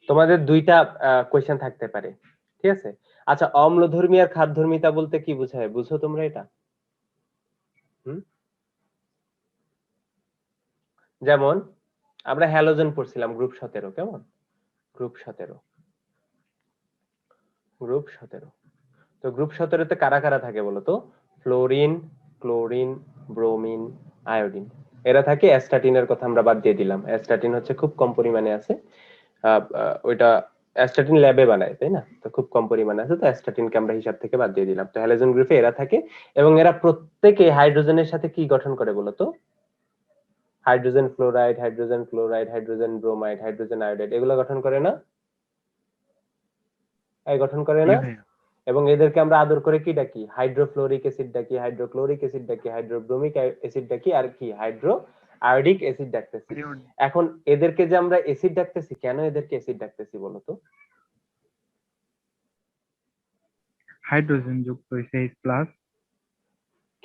তোমাদের দুইটা কোয়েশ্চেন থাকতে পারে, ঠিক আছে? আচ্ছা, অম্লধর্মী আর ক্ষারধর্মিতা বলতে কি বোঝায়, বুঝো তোমরা এটা? হুম, যেমন আমরা হ্যালোজেন পড়ছিলাম গ্রুপ 17, কেমন? Group 17, group 17। তো গ্রুপ 17 তে কারা কারা থাকে বলো তো? ফ্লোরিন, ক্লোরিন, ব্রোমিন, আয়োডিন, এরা থাকে। অ্যাস্টাটিনের কথা আমরা বাদ দিয়ে দিলাম, অ্যাস্টাটিন হচ্ছে খুব কম পরিমাণে আছে। ওইটা অ্যাস্টাটিন ল্যাবে বানায়, তাই না? তো খুব কম পরিমাণে আছে, তো অ্যাস্টাটিনকে আমরা হিসাব থেকে বাদ দিয়ে দিলাম। তো হ্যালোজেন গ্রুপে এরা থাকে, এবং এরা প্রত্যেকে হাইড্রোজেনের সাথে কি গঠন করে বলো তো? Hydrogen fluoride, hydrogen chloride, hydrogen bromide, hydrogen iodide, এগুলো গঠন করে না? এই গঠন করে জি না? ভাইয়া। এবং এদেরকে আমরা আদর করে কি ডাকি? হাইড্রোফ্লোরিক অ্যাসিড ডাকি, হাইড্রোক্লোরিক অ্যাসিড ডাকি, হাইড্রোব্রোমিক অ্যাসিড ডাকি, আর কি হাইড্রো আয়োডিক অ্যাসিড ডাকতেছি। এখন এদেরকে যে আমরা অ্যাসিড ডাকতেছি, কেন এদেরকে অ্যাসিড ডাকতেছি বলো তো? হাইড্রোজেন যুক্ত H প্লাস।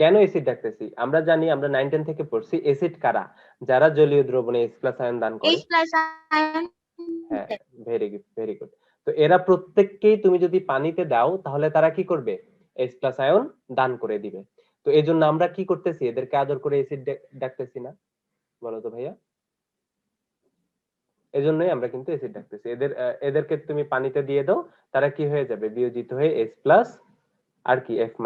কেন অ্যাসিড ডাকতেছি? আমরা জানি, আমরা 9-10 থেকে পড়ছি, অ্যাসিড কারা? যারা জলীয় দ্রবণে H+ আয়ন দান করে। H+ ion. হ্যাঁ, ভেরি গুড, ভেরি গুড। তো এরা প্রত্যেককেই তুমি যদি পানিতে দাও, তাহলে তারা কি করবে? H+ আয়ন দান করে দিবে। তো এই জন্য আমরা কি করতেছি? এদেরকে আদর করে অ্যাসিড ডাকতেছি না? বলো তো ভাইয়া। এজন্যই আমরা কিন্তু অ্যাসিড ডাকতেছি। এদেরকে তুমি পানিতে দিয়ে দাও, তারা কি হয়ে যাবে? বিয়োজিত হয়ে H+ আর কি F-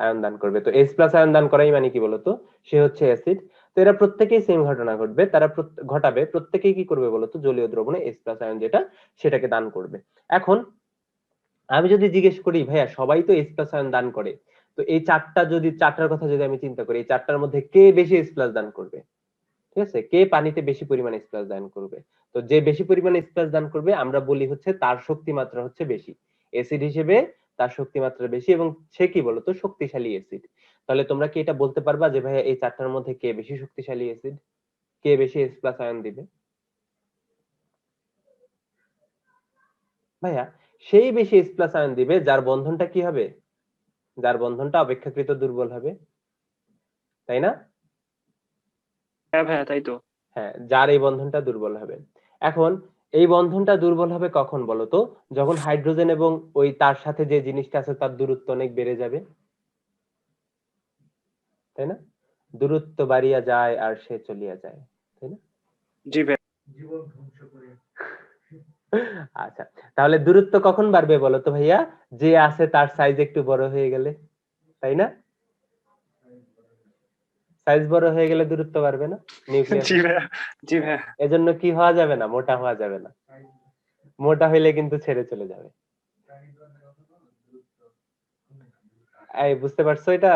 আয়ন দান করবে। তো H+ আয়ন দান করাই মানে কি বলতো? সে হচ্ছে অ্যাসিড। তো এরা প্রত্যেকেই সেম ঘটনা ঘটবে, তারা ঘটাবে, প্রত্যেকেই কি করবে বলতো? জলীয় দ্রবণে H+ আয়ন যেটা, সেটাকে দান করবে। এখন আমি যদি জিজ্ঞেস করি, ভাইয়া সবাই তো H+ আয়ন দান করে, তো এই চারটার কথা যদি আমি চিন্তা করি, এই চারটার মধ্যে কে বেশি H+ দান করবে? ঠিক আছে, কে পানিতে বেশি পরিমাণে H+ দান করবে? তো যে বেশি পরিমাণে H+ দান করবে, আমরা বলি হচ্ছে তার শক্তি মাত্রা হচ্ছে বেশি। অ্যাসিড হিসেবে তার শক্তি মাত্রা বেশি, এবং সে কি বলতো? শক্তিশালী অ্যাসিড। তাহলে তোমরা কি এটা বলতে পারবা যে ভাইয়া এই চারটার মধ্যে কে বেশি শক্তিশালী অ্যাসিড, কে বেশি H+ আয়ন দিবে? ভাইয়া সেই বেশি H+ আয়ন দিবে যার বন্ধনটা কি হবে? যার বন্ধনটা অপেক্ষাকৃত দুর্বল হবে, তাই না? হ্যাঁ ভাইয়া, তাই তো। হ্যাঁ, যার এই বন্ধনটা দুর্বল হবে। এখন এই বন্ধনটা দুর্বল হবে কখন বলতো? যখন হাইড্রোজেন এবং ওই তার সাথে যে জিনিসটা আছে তার দূরত্ব অনেক বেড়ে যাবে, তাই না? দূরত্ব বাড়িয়া যায় আর সে চলিয়া যায়, তাই না? জি ভাই। আচ্ছা, তাহলে দূরত্ব কখন বাড়বে বলতো ভাইয়া? যে আছে তার সাইজ একটু বড় হয়ে গেলে, তাই না? সাইজ বড় হয়ে গেলে দূরত্ব বাড়বে না জি নিউক্লিয়াসের? ভাইয়া। জি ভাইয়া। এজন্য কি হওয়া যাবে না? মোটা হওয়া যাবে না। মোটা হইলে কিন্তু ছেড়ে চলে যাবে। এই বুঝতে পারছো এটা?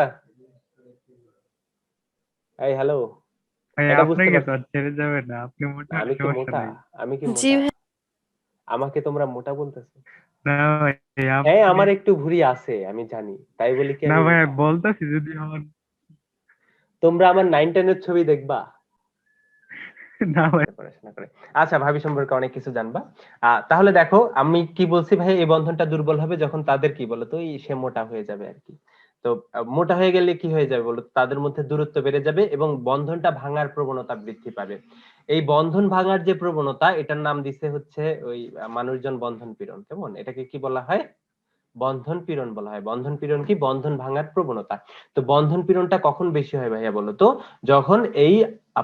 এই হ্যালো, ভাই এটা বুঝতে আপনাকে তো পারছো? আর ছেড়ে যাবে না, আপনি মোটা হলে আমি কি সমস্যা মোটা? নাই। আমি কি জি মোটা? ভাই। আমাকে তোমরা মোটা বলতেছো? না ভাই হ্যাঁ, আপনি, আমার একটু ভুঁড়ি আছে, আমি জানি, তাই বলি কি না আমি ভাই মোটা? বলতেছি যদি হন। তোমরা আমার 9-10 এর ছবি দেখবা না ভাই। পড়াশোনা করে। আচ্ছা, ভাবি সম্পর্কে অনেক কিছু জানবা। তাহলে দেখো আমি কি বলছি ভাই, এই বন্ধনটা দুর্বল হবে যখন তাদের কি বলতো, সে মোটা হয়ে যাবে আর কি। তো মোটা হয়ে গেলে কি হয়ে যাবে বলো? তাদের মধ্যে দূরত্ব বেড়ে যাবে এবং বন্ধনটা ভাঙার প্রবণতা বৃদ্ধি পাবে। এই বন্ধন ভাঙার যে প্রবণতা, এটার নাম দিছে হচ্ছে ওই মানুষজন বন্ধন পীড়ন, কেমন? এটাকে কি বলা হয়? বন্ধন পীড়ন বলা হয়। বন্ধন পীড়ন কি? বন্ধন ভাঙার প্রবণতা। তো বন্ধন পীড়নটা কখন বেশি হয় ভাইয়া বলো তো? যখন এই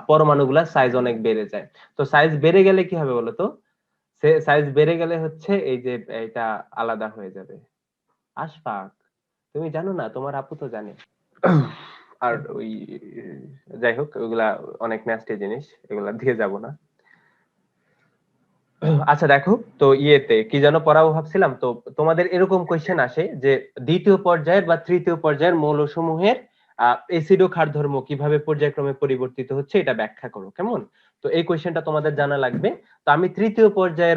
পরমাণুগুলার সাইজ অনেক বেড়ে যায়। তো সাইজ বেড়ে গেলে কি হবে বলো তো? সাইজ বেড়ে গেলে হচ্ছে এই যে এটা আলাদা হয়ে যাবে। আশফাক, তুমি জানো না? তোমার আপু তো জানে। আর ওই যাই হোক, ওইগুলা অনেক ন্যাস্টি জিনিস, এগুলা দিয়ে যাব না। আচ্ছা দেখো, তো ইয়েতে কি যেন পড়াবো ভাবছিলাম, তো তোমাদের এরকম কোয়েশ্চেন আসে যে দ্বিতীয় পর্যায়ের বা তৃতীয় পর্যায়ের মৌলসমূহের এসিড ও ক্ষার ধর্ম কিভাবে পর্যায়ক্রমে পরিবর্তিত হচ্ছে এটা ব্যাখ্যা করো, কেমন? তো এই কোয়েশ্চেনটা তোমাদের জানা লাগবে। তো আমি তৃতীয় পর্যায়ে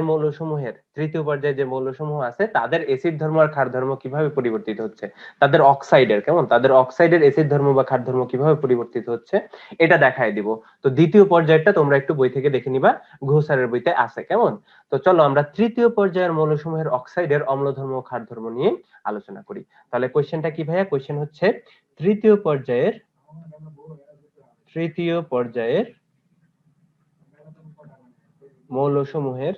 যে মৌলসমূহ আছে তাদের এসিড ধর্ম আর ক্ষার ধর্ম কিভাবে পরিবর্তিত হচ্ছে, তাদের অক্সাইডের, কেমন, তাদের অক্সাইডের এসিড ধর্ম বা ক্ষার ধর্ম কিভাবে পরিবর্তিত হচ্ছে, এটা দেখায় দিব। তো দ্বিতীয় পর্যায়টা তোমরা একটু বই থেকে দেখে নিবা, ঘোষ স্যারের বইতে আছে, কেমন? তো চলো আমরা তৃতীয় পর্যায়ের মৌলসমূহের অক্সাইডের অম্লধর্ম ও ক্ষারধর্ম নিয়ে আলোচনা করি। তাহলে কোশ্চেনটা কি ভাইয়া? কোশ্চেন হচ্ছে তৃতীয় পর্যায়ের মৌলসমূহের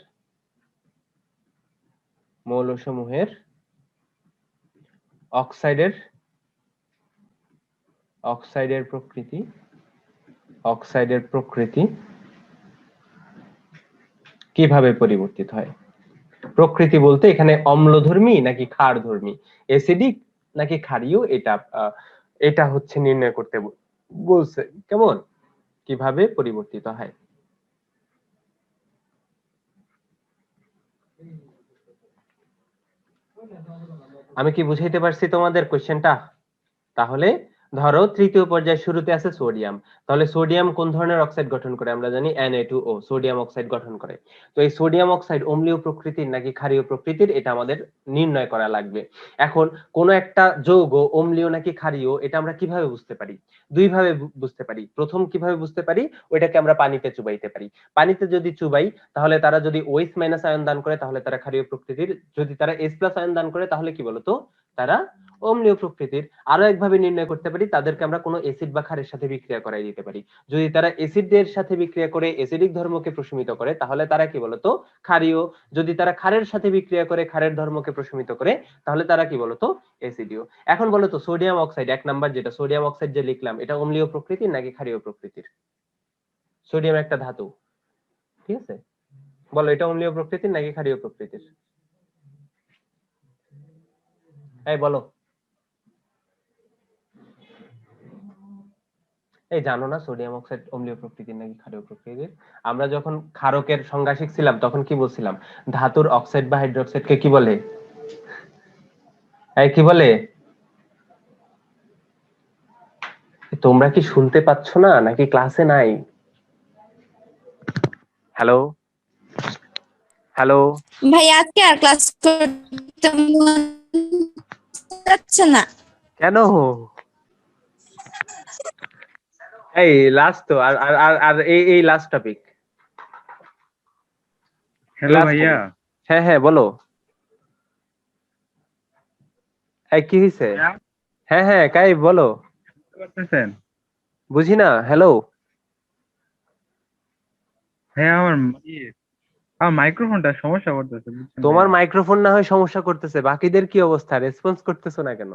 মৌলসমূহের অক্সাইডের প্রকৃতি কিভাবে পরিবর্তিত হয়? প্রকৃতি বলতে এখানে অম্লধর্মী নাকি ক্ষারধর্মী, অ্যাসিডিক নাকি ক্ষারীয়, এটা হচ্ছে নির্ণয় করতে বলছে। কেমন, কিভাবে পরিবর্তিত হয়। আমি কি বুঝাইতে পারছি তোমাদের কোশ্চেনটা? তাহলে ধরো তৃতীয় পর্যায়ে শুরুতে আছে সোডিয়াম, তাহলে সোডিয়াম কোন ধরনের অক্সাইড গঠন করে? আমরা জানি Na2O, সোডিয়াম অক্সাইড গঠন করে। তো এই সোডিয়াম অক্সাইড অম্লীয় প্রকৃতির নাকি ক্ষারীয় প্রকৃতির, এটা আমাদের নির্ণয় করা লাগবে। এখন কোন একটা যৌগ অম্লীয় নাকি ক্ষারীয়, এটা আমরা কিভাবে বুঝতে পারি? দুই ভাবে বুঝতে পারি। প্রথম কিভাবে বুঝতে পারি? ওইটাকে আমরা পানিতে চুবাইতে পারি। পানিতে যদি চুবাই তাহলে তারা যদি OH মাইনাস আয়ন দান করে তাহলে তারা ক্ষারীয় প্রকৃতির, যদি তারা H প্লাস আয়ন দান করে তাহলে কি বলতো, তারা অম্লীয় প্রকৃতির। আরো একভাবে নির্ণয় করতে পারি, তাদেরকে আমরা কোনো অ্যাসিড বা ক্ষারের সাথে বিক্রিয়া করাই দিতে পারি। যদি তারা অ্যাসিডের সাথে বিক্রিয়া করে অ্যাসিডিক ধর্মকে প্রশমিত করে তাহলে তারা কি বলতো, ক্ষারীয়। যদি তারা ক্ষারের সাথে বিক্রিয়া করে ক্ষারের ধর্মকে প্রশমিত করে তাহলে তারা কি বলতো, অ্যাসিডীয়। এখন বলতো সোডিয়াম অক্সাইড, এক নাম্বার যেটা সোডিয়াম অক্সাইড যে লিখলাম, এটা অম্লীয় প্রকৃতির নাকি ক্ষারীয় প্রকৃতির? সোডিয়াম একটা ধাতু, ঠিক আছে, বলো এটা অম্লীয় প্রকৃতির নাকি ক্ষারীয় প্রকৃতির? এই বলো। এই জানো না সোডিয়াম অক্সাইড অম্লীয় প্রকৃতির নাকি ক্ষারীয় প্রকৃতির? আমরা যখন ক্ষারকের সংজ্ঞা শিখছিলাম তখন কি বলছিলাম, ধাতুর অক্সাইড বা হাইড্রোক্সাইডকে কি বলে? এই কি বলে? তোমরা কি শুনতে পাচ্ছ না নাকি ক্লাসে নাই? Hello hello. ভাই আজকে আর ক্লাস করতে মন যাচ্ছে না। কেন? এই লাস্ট তো, আর আর আর আর এই লাস্ট টপিক। হ্যালো ভাইয়া। হ্যাঁ হ্যাঁ বলো। এই কি হইছে? হ্যাঁ হ্যাঁ কাই বলো। শুনতে পারতেছেন? বুঝি না, হ্যালো। হ্যাঁ আমার আমার মাইক্রোফোনটা সমস্যা করতেছে, বুঝছেন তোমার ভাইয়া? মাইক্রোফোন না হয় সমস্যা করতেছে, বাকিদের কি অবস্থা? রেসপন্স করতেছো না কেন?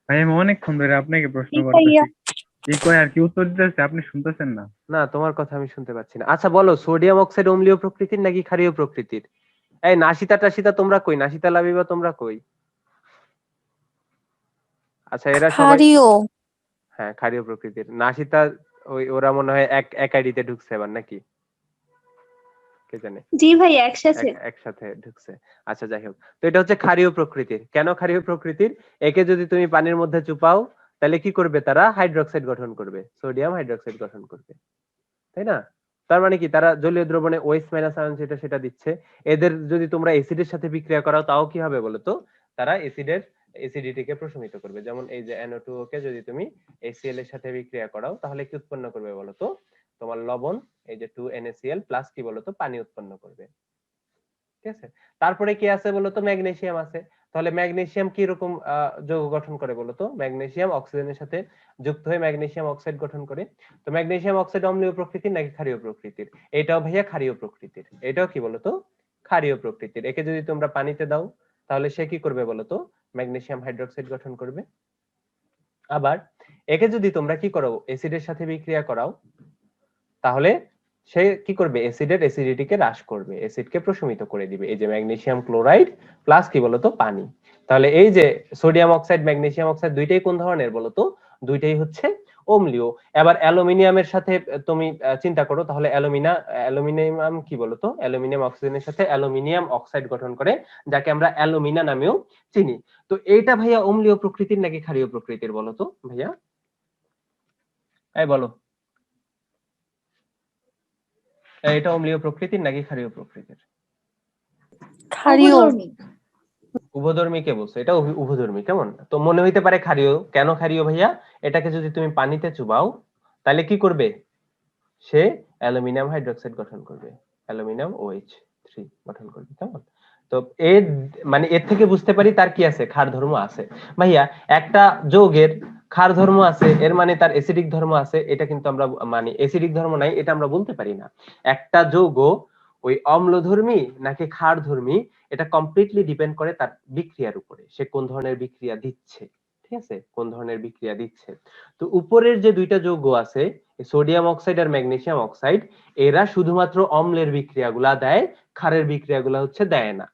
ভাই আমি অনেকক্ষণ ধরে আপনাকে প্রশ্ন ভাইয়া করতেছি, কি কয় আর কি উত্তর দিতেছে, আপনি শুনতেছেন না। না তোমার কথা আমি শুনতে পাচ্ছি না। আচ্ছা বলো, সোডিয়াম অক্সাইড অম্লীয় প্রকৃতির নাকি ক্ষারীয় প্রকৃতির? এই নাসিতা টাসিতা তোমরা কই? নাসিতা লাবিবা তোমরা কই? আচ্ছা এরা সবাই ক্ষারীয়। হ্যাঁ ক্ষারীয় প্রকৃতির। নাসিতা ওরা মনে হয় এক আইডিতে ঢুকছে এবার নাকি, কে জানে। জি ভাই একসাথে। একসাথে ঢুকছে। আচ্ছা যাই হোক, তো এটা হচ্ছে ক্ষারীয় প্রকৃতির। কেন ক্ষারীয় প্রকৃতির? একে যদি তুমি পানির মধ্যে চুপাও তাহলে কি করবে, তারা হাইড্রোক্সাইড গঠন করবে, সোডিয়াম হাইড্রোক্সাইড গঠন করবে, তাই না? তার মানে কি, তারা জলীয় দ্রবণে OH মাইনাস আয়ন সেটা দিচ্ছে। এদের যদি তোমরা অ্যাসিডের সাথে বিক্রিয়া করাও তাও কি হবে বলতো, তারা অ্যাসিডিটিকে প্রশমিত করবে। যেমন এই যে NO2O কে যদি তুমি HCl এর সাথে বিক্রিয়া করাও তাহলে কি উৎপন্ন করবে বলতো, তোমার লবণ, এই যে 2NaCl প্লাস কি বলতো, পানি উৎপন্ন করবে। ঠিক আছে, তারপরে কি আছে বলতো, ম্যাগনেসিয়াম আছে। তাহলে ম্যাগনেসিয়াম কি রকম যৌগ গঠন করে বলতো? ম্যাগনেসিয়াম অক্সিজেনের সাথে যুক্ত হয়ে ম্যাগনেসিয়াম অক্সাইড গঠন করে। তো ম্যাগনেসিয়াম অক্সাইড অম্লীয় প্রকৃতির নাকি ক্ষারীয় প্রকৃতির? এটাও ভাইয়া ক্ষারীয় প্রকৃতির। এটাও কি বলতো, ক্ষারীয় প্রকৃতির। একে যদি তোমরা পানিতে দাও তাহলে সে কি করবে বলতো, ম্যাগনেসিয়াম হাইড্রোক্সাইড গঠন করবে। আবার একে যদি তোমরা কি করো, অ্যাসিডের সাথে বিক্রিয়া করাও তাহলে সে কি করবে, অ্যাসিডের অ্যাসিডিটিকে হ্রাস করবে, অ্যাসিডকে প্রশমিত করে দিবে। এই যে ম্যাগনেসিয়াম ক্লোরাইড প্লাস কি বলতো, পানি। তাহলে এই যে সোডিয়াম অক্সাইড ম্যাগনেসিয়াম অক্সাইড দুইটাই কোন ধরনের বলতো, দুইটাই হচ্ছে অম্লীয়। এবার অ্যালুমিনিয়ামের সাথে তুমি চিন্তা করো, তাহলে অ্যালুমিনিয়াম কি বলতো, অ্যালুমিনিয়াম অক্সিজেনের সাথে অ্যালুমিনিয়াম অক্সাইড গঠন করে, যাকে আমরা অ্যালুমিনা নামেও চিনি। তো এইটা ভাইয়া অম্লীয় প্রকৃতির নাকি ক্ষারীয় প্রকৃতির বলতো ভাইয়া? এই বলো, এটা অম্লীয় প্রকৃতির নাকি ক্ষারীয় প্রকৃতির? ক্ষারীয়। উভধর্মী কে বলছো? এটা উভধর্মী। কেমন তো মনে হইতে পারে ক্ষারীয়। কেন ক্ষারীয় ভাইয়া? এটাকে যদি তুমি পানিতে চুবাও তাহলে কি করবে, সে অ্যালুমিনিয়াম হাইড্রোক্সাইড গঠন করবে, অ্যালুমিনিয়াম OH3 গঠন করবে। কেমন তো এর মানে এর থেকে বুঝতে পারি তার কি আছে, ক্ষার ধর্ম আছে। ভাইয়া একটা যৌগের ক্ষার ধর্ম আছে এর মানে তার অ্যাসিডিক ধর্ম আছে, এটা কিন্তু আমরা মানে অ্যাসিডিক ধর্ম নাই এটা আমরা বলতে পারি না। একটা যৌগ ওই অম্লধর্মী নাকি ক্ষারধর্মী এটা কমপ্লিটলি ডিপেন্ড করে তার বিক্রিয়ার উপরে, সে কোন ধরনের বিক্রিয়া দিচ্ছে। ঠিক আছে, কোন ধরনের বিক্রিয়া দিচ্ছে। তো উপরের যে দুইটা যৌগ আছে, সোডিয়াম অক্সাইড আর ম্যাগনেসিয়াম অক্সাইড, এরা শুধুমাত্র অম্লের বিক্রিয়াগুলা দেয়, ক্ষারের বিক্রিয়াগুলা হচ্ছে দেয় না।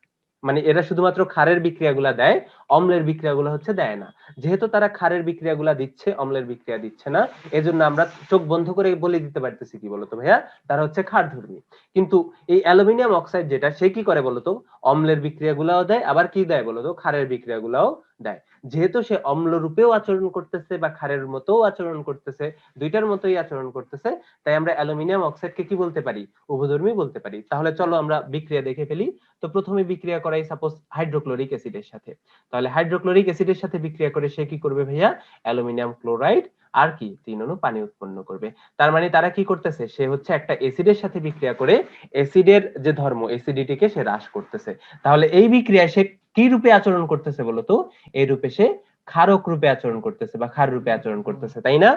মানে এরা শুধুমাত্র ক্ষারের বিক্রিয়াগুলা দেয়, অম্লের বিক্রিয়াগুলো হচ্ছে দেয় না। যেহেতু তারা ক্ষারের বিক্রিয়াগুলা দিচ্ছে, অম্লের বিক্রিয়া দিচ্ছে না, এজন্য আমরা চোখ বন্ধ করে বলে দিতে পারতেছি কি বলতো ভাইয়া, তারা হচ্ছে ক্ষারধর্মী। কিন্তু এই অ্যালুমিনিয়াম অক্সাইড যেটা, সে কি করে বলতো, অম্লের বিক্রিয়াগুলাও দেয়, আবার কি দেয় বলতো, ক্ষারের বিক্রিয়াগুলাও দেয়। যেহেতু সে অম্ল রূপেও আচরণ করতেছে বা ক্ষারের মতোও আচরণ করতেছে, দুইটার মতোই আচরণ করতেছে, তাই আমরা অ্যালুমিনিয়াম অক্সাইডকে কি বলতে পারি, উভধর্মী বলতে পারি। তাহলে চলো আমরা বিক্রিয়া দেখে ফেলি। তো প্রথমে বিক্রিয়া করাই সাপোজ হাইড্রোক্লোরিক অ্যাসিডের সাথে। তাহলে হাইড্রোক্লোরিক অ্যাসিডের সাথে বিক্রিয়া করে সে কি করবে ভাইয়া, অ্যালুমিনিয়াম ক্লোরাইড আর কি 3 অণু পানি উৎপন্ন করবে। তার মানে তারা কি করতেছে, সে হচ্ছে একটা অ্যাসিডের সাথে বিক্রিয়া করে অ্যাসিডের যে ধর্ম অ্যাসিডিটিকে সে হ্রাস করতেছে। তাহলে এই বিক্রিয়ায় সে কি রূপে আচরণ করতেছে বলতো, এই রূপে সে ক্ষারক রূপে আচরণ করতেছে বা ক্ষার রূপে আচরণ করতেছে, তাই না?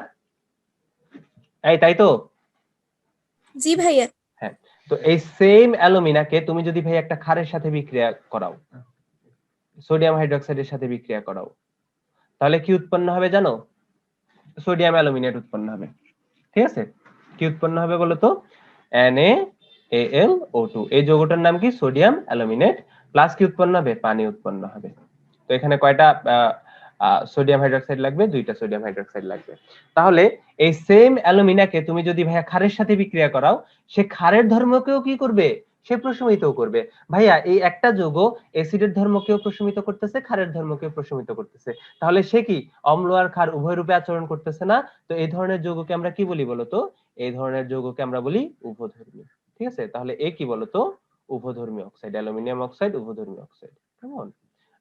তাই তো? জি ভাইয়া। হ্যাঁ। তো এই সেম অ্যালুমিনাকে তুমি যদি ভাই একটা ক্ষারের সাথে বিক্রিয়া করাও, সোডিয়াম হাইড্রোক্সাইডের সাথে বিক্রিয়া করাও, তাহলে কি উৎপন্ন হবে জানো? সোডিয়াম অ্যালুমিনেট উৎপন্ন হবে। ঠিক আছে, কি উৎপন্ন হবে বলতো, NaAlO2। এই যৌগটার নাম কি, সোডিয়াম অ্যালুমিনেট। প্লাস কি উৎপন্ন হবে, পানি উৎপন্ন হবে। তো এখানে কয়টা সোডিয়াম হাইড্রোক্সাইড লাগবে, 2টা সোডিয়াম হাইড্রোক্সাইড লাগবে। তাহলে এই সেম অ্যালুমিনাকে তুমি যদি ভাইয়া ক্ষারের সাথে বিক্রিয়া করাও, সে ক্ষারের ধর্মকেও কি করবে, সে প্রশমিত করবে। ভাইয়া এই একটা যৌগ অ্যাসিডের ধর্মকেও প্রশমিত করতেছে, ক্ষারের ধর্মকেও প্রশমিত করতেছে। তাহলে সে কি অম্ল আর ক্ষার উভয় রূপে আচরণ করতেছে না? তো এই ধরনের যৌগকে আমরা কি বলি বলতো, এই ধরনের যৌগকে আমরা বলি উভধর্মী। ঠিক আছে, তাহলে এ কি বলতো, উভধর্মী অক্সাইড, অ্যালুমিনিয়াম অক্সাইড উভধর্মী অক্সাইড। কেমন?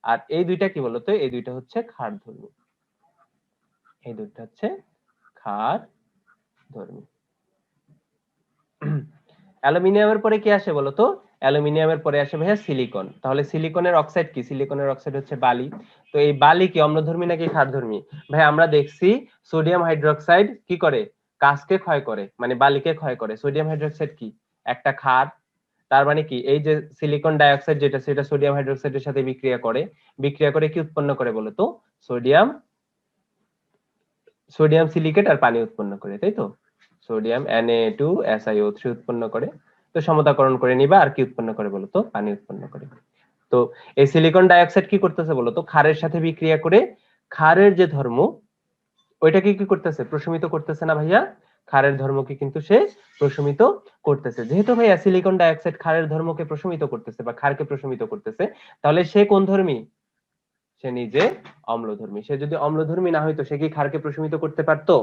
আর এই দুইটা কি বলতো, এই দুইটা হচ্ছে ক্ষারধর্মী, এই দুইটা হচ্ছে ক্ষারধর্মী। অ্যালুমিনিয়ামের পরে কি আসে বলতো, অ্যালুমিনিয়ামের পরে আসে ভাইয়া সিলিকন। তাহলে সিলিকনের অক্সাইড কি, সিলিকনের অক্সাইড হচ্ছে বালি। তো এই বালি কি অম্লধর্মী নাকি ক্ষারধর্মী? ভাই আমরা দেখছি সোডিয়াম হাইড্রোক্সাইড কি করে, কাঁচকে ক্ষয় করে, মানে বালিকে ক্ষয় করে। সোডিয়াম হাইড্রোক্সাইড কি, একটা ক্ষার। তার মানে কি এই যে সিলিকন ডাইঅক্সাইড যেটা, সেটা সোডিয়াম হাইড্রোক্সাইডের সাথে বিক্রিয়া করে, বিক্রিয়া করে কি উৎপন্ন করে বলতো, সোডিয়াম সোডিয়াম সিলিকেট আর পানি উৎপন্ন করে, তাই তো? সোডিয়াম Na2SiO3 উৎপন্ন করে। তো সমতাকরণ করে নিবা, আর কি উৎপন্ন করে বলতো, পানি উৎপন্ন করে। তো এই সিলিকন ডাইঅক্সাইড কি করতেছে বলতো, ক্ষারের সাথে বিক্রিয়া করে ক্ষারের যে ধর্ম ওইটাকে কি করতেছে, প্রশমিত করতেছে না ভাইয়া? ক্ষারের ধর্মকে কিন্তু সে প্রশমিত করতেছে। যেহেতু ভাইয়া সিলিকন ডাইঅক্সাইড ক্ষারের ধর্মকে প্রশমিত করতেছে বা ক্ষারকে প্রশমিত করতেছে, তাহলে সে কোন ধর্মী, সে নিজে অম্লধর্মী। সে যদি অম্লধর্মী না হইতো, সে কি ক্ষারকে প্রশমিত করতে পারতো?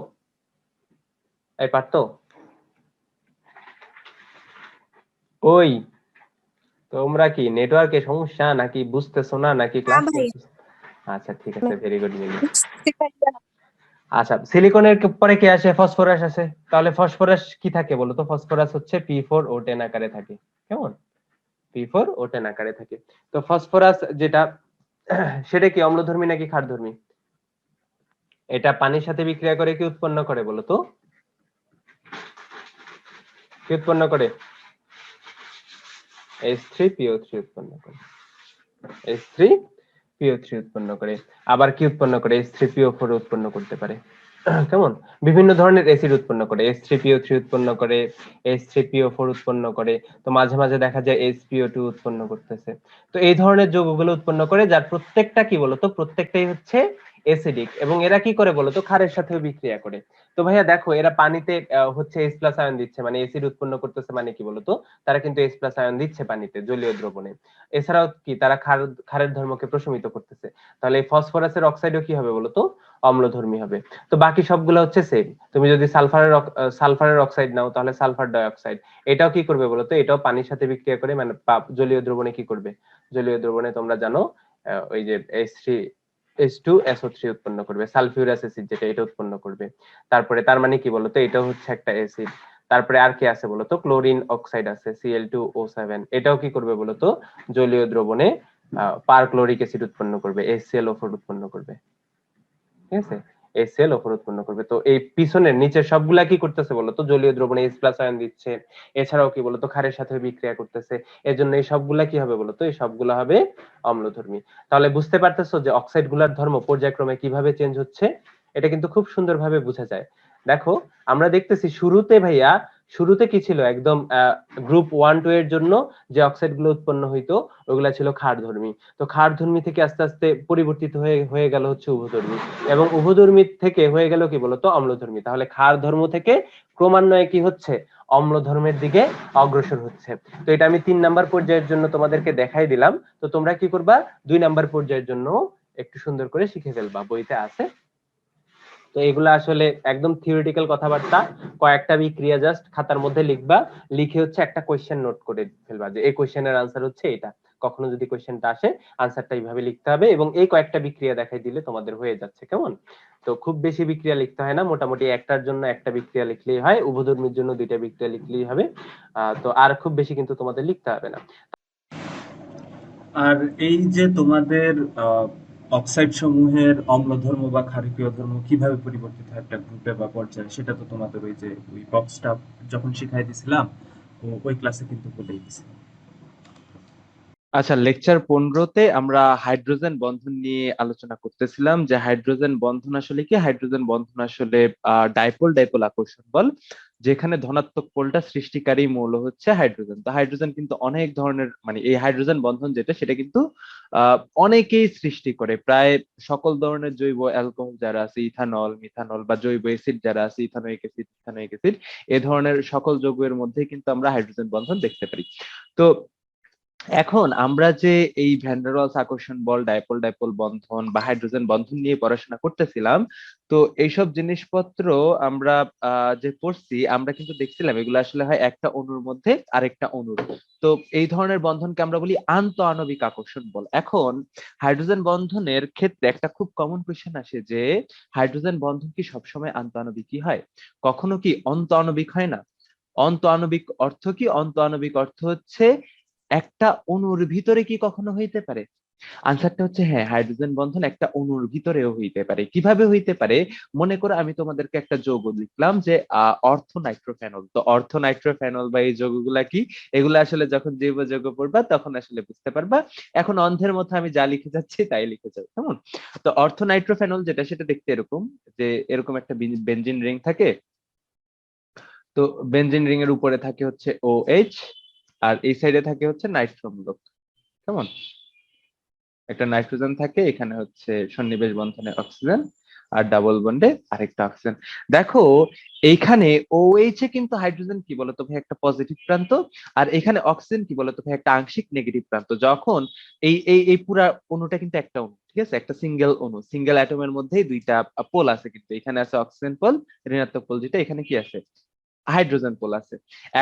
পারতো? ওই তোমরা কি নেটওয়ার্কে সমস্যা নাকি বুঝতেছো না, নাকি না ক্লাস ভাইয়া, করতেছো? আচ্ছা ঠিক আছে, ভেরি গুড মিলি। বুঝতে পারলাম। আচ্ছা, সিলিকনের পরে কি আসে, ফসফরাস আসে। তাহলে ফসফরাস কি থাকে বলতো, ফসফরাস হচ্ছে P4O10 আকারে থাকে। কেমন? P4O10 আকারে থাকে। তো ফসফরাস যেটা, সেটা কি অম্লধর্মী নাকি ক্ষারধর্মী? এটা পানির সাথে বিক্রিয়া করে কি উৎপন্ন করে বলতো, কি উৎপন্ন করে? H3PO3 উৎপন্ন করে, H3PO3 উৎপন্ন করে। আবার কি উৎপন্ন করে, H3PO4 উৎপন্ন করতে পারে। কেমন? বিভিন্ন ধরনের অ্যাসিড উৎপন্ন করে, H3PO3 উৎপন্ন করে, H3PO4 উৎপন্ন করে। তো মাঝে মাঝে দেখা যায় HPO2 উৎপন্ন করতেছে। তো এই ধরনের যৌগগুলো উৎপন্ন করে, যার প্রত্যেকটা কি বলতো, প্রত্যেকটাই হচ্ছে অ্যাসিডিক, এবং এরা কি করে বলতো, ক্ষারের সাথেও বিক্রিয়া করে। তো ভাইয়া দেখো, এরা পানিতে হচ্ছে H+ আয়ন দিচ্ছে, মানে অ্যাসিড উৎপন্ন করতেছে, মানে কি বলতো, তারা কিন্তু H+ আয়ন দিচ্ছে পানিতে, জলীয় দ্রবণে। এছাড়াও কি তারা ক্ষারের ধর্মকে প্রশমিত করতেছে। তাহলে এই ফসফরাসের অক্সাইডও কি হবে বলতো, অম্লধর্মী হবে। তো বাকি সবগুলো হচ্ছে সেম। তুমি যদি সালফারের অক্সাইড নাও, তাহলে সালফার ডাইঅক্সাইড, এটাও কি করবে বলতো, এটাও পানির সাথে বিক্রিয়া করে, মানে জলীয় দ্রবণে কি করবে, জলীয় দ্রবণে তোমরা জানো ওই যে H2SO3 উৎপন্ন করবে, সালফিউরাস অ্যাসিড যেটা, এটা উৎপন্ন করবে। তারপরে তার মানে কি বলতো, এটাও হচ্ছে একটা অ্যাসিড। তারপরে আর কি আছে বলতো, ক্লোরিন অক্সাইড আছে Cl2O7, এটাও কি করবে বলতো, জলীয় দ্রবণে পারক্লোরিক অ্যাসিড উৎপন্ন করবে, HClO4 উৎপন্ন করবে। ঠিক আছে, HCl ওপর উৎপন্ন করবে। তো এই পিছনের নিচের সবগুলা কি করতেছে বলতো, জলীয় দ্রবণে H+ আয়ন দিচ্ছে, এছাড়াও কি বলতো ক্ষারের সাথে বিক্রিয়া করতেছে, এজন্য এই সবগুলা কি হবে বলতো, এই সবগুলা হবে অম্লধর্মী। তাহলে বুঝতে পারতেছো যে অক্সাইড গুলার ধর্ম পর্যায়ক্রমে কিভাবে চেঞ্জ হচ্ছে, এটা কিন্তু খুব সুন্দরভাবে বোঝা যায়। দেখো আমরা দেখতেছি শুরুতে ভাইয়া, শুরুতে কি ছিল, একদম গ্রুপ 1 2 এর জন্য যে অক্সাইড গুলো উৎপন্ন হইতো ওগুলা ছিল ক্ষারধর্মী। তো ক্ষারধর্মী থেকে আস্তে আস্তে পরিবর্তিত হয়ে হয়ে গেল হচ্ছে উভধর্মী, এবং উভধর্মী থেকে হয়ে গেল কি বলতো অম্লধর্মী। তাহলে ক্ষার ধর্ম থেকে ক্রমান্বয়ে কি হচ্ছে, অম্ল ধর্মের দিকে অগ্রসর হচ্ছে। তো এটা আমি 3 নাম্বার পর্যায়ের জন্য তোমাদেরকে দেখাই দিলাম। তো তোমরা কি করবা, 2 নাম্বার পর্যায়ের জন্য একটু সুন্দর করে শিখে ফেলবা, বইতে আছে। তো এগুলো আসলে একদম থিওরিটিক্যাল কথাবার্তা, কয়েকটা বিক্রিয়া জাস্ট খাতার মধ্যে লিখবা, লিখে হচ্ছে একটা কোশ্চেন নোট করে ফেলবা যে এই কোশ্চেনের আনসার হচ্ছে এটা। কখনো যদি কোশ্চেনটা আসে আনসারটা এইভাবে লিখতে হবে, এবং এই কয়েকটা বিক্রিয়া দেখাই দিলে তোমাদের হয়ে যাচ্ছে। কেমন? তো খুব বেশি বিক্রিয়া লিখতে হয় না, মোটামুটি একটার জন্য একটা বিক্রিয়া লিখলেই হয়, উভধর্মীর জন্য 2টা বিক্রিয়া লিখলেই হবে। তো আর খুব বেশি কিন্তু তোমাদের লিখতে হবে না। আর এই যে তোমাদের অক্সাইড সমূহের অম্লধর্ম বা ক্ষারকীয় ধর্ম কিভাবে পরিবর্তিত হয় একটা গ্রুপে বা পর্যায়ে, সেটা তো তোমাদের ওই যে ওই বক্সটা যখন শিখাই দিছিলাম ওই ক্লাসে কিন্তু বলেই দিছিলাম। আচ্ছা, লেকচার 15-তে আমরা হাইড্রোজেন বন্ধন নিয়ে আলোচনা করতেছিলাম যে হাইড্রোজেন বন্ধন আসলে কি। হাইড্রোজেন বন্ধন আসলে ডাইপোল ডাইপোল আকর্ষণ বল, যেখানে ধনাত্মক পোলটা সৃষ্টিকারী মৌল হচ্ছে হাইড্রোজেন। তো হাইড্রোজেন কিন্তু অনেক ধরনের, মানে এই হাইড্রোজেন বন্ধন যেটা সেটা কিন্তু অনেকেই সৃষ্টি করে। প্রায় সকল ধরনের জৈব অ্যালকোহল যারা আছে, ইথানল মিথানল, বা জৈব অ্যাসিড যারা আছে, ইথানোয়িক অ্যাসিড ইথানোয়িক অ্যাসিড, এ ধরনের সকল যৌগের মধ্যে কিন্তু আমরা হাইড্রোজেন বন্ধন দেখতে পারি। তো এখন আমরা যে এই ভ্যান ডার ওয়ালস আকর্ষণ বল, ডাইপোল ডাইপোল বন্ধন বা হাইড্রোজেন বন্ধন নিয়ে পড়াশোনা করতেছিলাম, তো এইসব জিনিসপত্র আমরা যে পড়ছি, আমরা কিন্তু দেখছিলাম এগুলো আসলে হয় একটা অণুর মধ্যে আরেকটা অণুর। তো এই ধরনের বন্ধনকে আমরা বলি আন্তঃ আণবিক আকর্ষণ বল। এখন হাইড্রোজেন বন্ধনের ক্ষেত্রে একটা খুব কমন কোয়েশ্চেন আসে যে হাইড্রোজেন বন্ধন কি সবসময় আন্তঃ আণবিকই হয়, কখনো কি অন্তঃ আণবিক হয় না? অন্তঃ আণবিক অর্থ কি? অন্তঃ আণবিক অর্থ হচ্ছে একটা অণুর ভিতরে কি কখনো হইতে পারে? আনসারটা হচ্ছে হ্যাঁ, হাইড্রোজেন বন্ধন একটা অণুর ভিতরেও হইতে পারে। কিভাবে হইতে পারে? মনে করো আমি তোমাদেরকে একটা যৌগ লিখলাম যে অর্থ নাইট্রোফেনল। তো অর্থ নাইট্রোফেনল বা এই যৌগগুলা কি, এগুলা আসলে যখন জৈব যৌগ পড়বা তখন আসলে বুঝতে পারবা। এখন অন্ধের মতো আমি যা লিখে যাচ্ছি তাই লিখে যাও, কেমন? তো অর্থ নাইট্রোফেনল যেটা, সেটা দেখতে এরকম, যে এরকম একটা বেনজিন রিং থাকে। তো বেনজিন রিং এর উপরে থাকে হচ্ছে OH, আর এই সাইডে থাকে হচ্ছে নাইট্রো মূলক, কেমন? একটা নাইট্রোজেন থাকে, এখানে হচ্ছে সন্নিবেশ বন্ধনে অক্সিজেন, আর ডাবল বন্ডে আরেকটা অক্সিজেন। দেখো এইখানে OH এ কিন্তু হাইড্রোজেন কি বলতো ভাই, একটা পজিটিভ প্রান্ত, আর এখানে অক্সিজেন কি বলতো ভাই, একটা আংশিক নেগেটিভ প্রান্ত। যখন এই এই এই পুরা অণুটা কিন্তু একটা অণু, ঠিক আছে, একটা সিঙ্গেল অণু, সিঙ্গেল অ্যাটমের মধ্যেই 2টা পোল আছে, কিন্তু এখানে আছে অক্সিজেন পোল, ঋণাত্মক পোল যেটা, এখানে কি আছে, হাইড্রোজেন পোল আছে।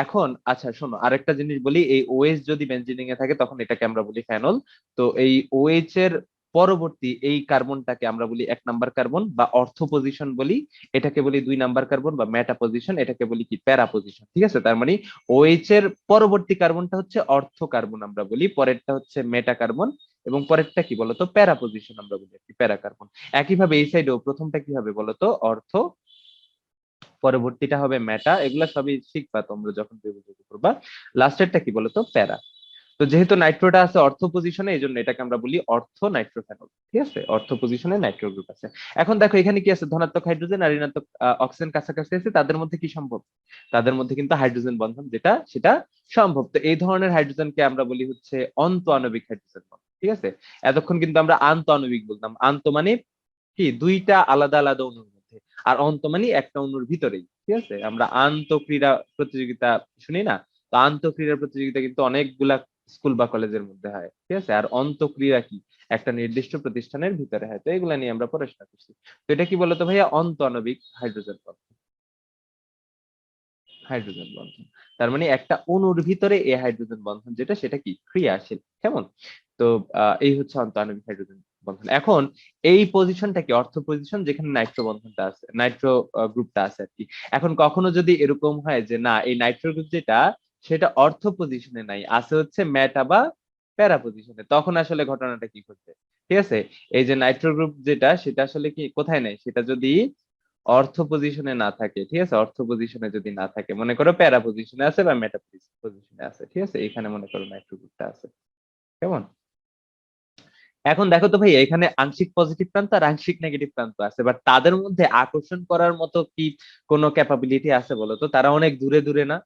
এখন আচ্ছা শোনো, আরেকটা জিনিস বলি, এই OH যদি বেনজিনিং এ থাকে তখন এটাকে আমরা বলি ফেনল। তো এই OH এর পরবর্তী এই কার্বনটাকে আমরা বলি 1 নাম্বার কার্বন বা অর্থ পজিশন বলি, এটাকে বলি 2 নাম্বার কার্বন বা মেটা পজিশন, এটাকে বলি কি, প্যারা পজিশন। ঠিক আছে, তার মানে OH এর পরবর্তী কার্বনটা হচ্ছে অর্থ কার্বন আমরা বলি, পরেরটা হচ্ছে মেটা কার্বন, এবং পরেরটা কি বলতো, প্যারা পজিশন আমরা বলি, প্যারা কার্বন। একইভাবে এই সাইডেও প্রথমটা কি হবে বলতো, অর্থ, পরবর্তীটা হবে মেটা। এগুলা সবই শিখবা তোমরা যখন বিবেচনা করবা। লাস্টেরটা কি বলতো, প্যারা। তো যেহেতু নাইট্রোটা আছে অর্থ পজিশনে, এই জন্য এটাকে আমরা বলি অর্থ নাইট্রোফেনল। ঠিক আছে, অর্থ পজিশনে নাইট্রো গ্রুপ আছে। এখন দেখো এখানে কি আছে, ধনাত্মক হাইড্রোজেন আর ঋণাত্মক অক্সিজেন কাছাকাছি আছে, তাদের মধ্যে কি সম্ভব? তাদের মধ্যে কিন্তু হাইড্রোজেন বন্ধন যেটা, সেটা সম্ভব। তো এই ধরনের হাইড্রোজেনকে আমরা বলি হচ্ছে অন্ত আণবিক হাইড্রোজেন বন্ধন। ঠিক আছে, এতক্ষণ কিন্তু আমরা আন্ত আণবিক বলতাম। আন্ত মানে কি, 2টা আলাদা আলাদা অণুর মধ্যে, আর অন্ত মানে একটা অণুর ভিতরেই। ঠিক আছে, আমরা আন্তঃক্রীড়া প্রতিযোগিতা শুনি না? তো আন্তঃক্রীড়া প্রতিযোগিতা কিন্তু অনেকগুলা স্কুল বা কলেজের মধ্যে হয়। ঠিক আছে, আর অন্তঃক্রীড়া কি, একটা নির্দিষ্ট প্রতিষ্ঠানের ভিতরে হয়। তো এগুলা নিয়ে আমরা পড়াশোনা করছি। তো এটা কি বলতো ভাইয়া, অন্ত আণবিক হাইড্রোজেন বন্ধন। হাইড্রোজেন বন্ধন তার মানে একটা অণুর ভিতরে এই হাইড্রোজেন বন্ধন যেটা, সেটা কি, ক্রিয়াশীল, কেমন? তো এই হচ্ছে আন্তঃআণবিক হাইড্রোজেন বন্ধন। এখন এই পজিশনটা কি, অর্থ পজিশন, যেখানে নাইট্রো বন্ধনটা আছে, নাইট্রো গ্রুপটা আছে আর কি। এখন কখনো যদি এরকম হয় যে না, এই নাইট্রো গ্রুপ যেটা, সেটা অর্থ পজিশনে নাই, আছে হচ্ছে মেটা বা প্যারা পজিশনে, তখন আসলে ঘটনাটা কি ঘটবে? ঠিক আছে? এই যে নাইট্রো গ্রুপ যেটা, সেটা আসলে কি কোথায় নেই, সেটা যদি অর্থ পজিশনে না থাকে, ঠিক আছে, অর্থ পজিশনে যদি না থাকে, মনে করো প্যারা পজিশনে আছে বা মেটা পজিশনে আছে, ঠিক আছে, এখানে মনে করো নাইট্রো গ্রুপটা আছে, কেমন? এখন দেখো তো ভাই, এখানে আংশিক পজিটিভ প্রান্ত আর আংশিক নেগেটিভ প্রান্ত আছে, বাট তাদের মধ্যে আকর্ষণ করার মতো কি কোনো ক্যাপাবিলিটি আছে বলো তো? তারা অনেক দূরে দূরে না?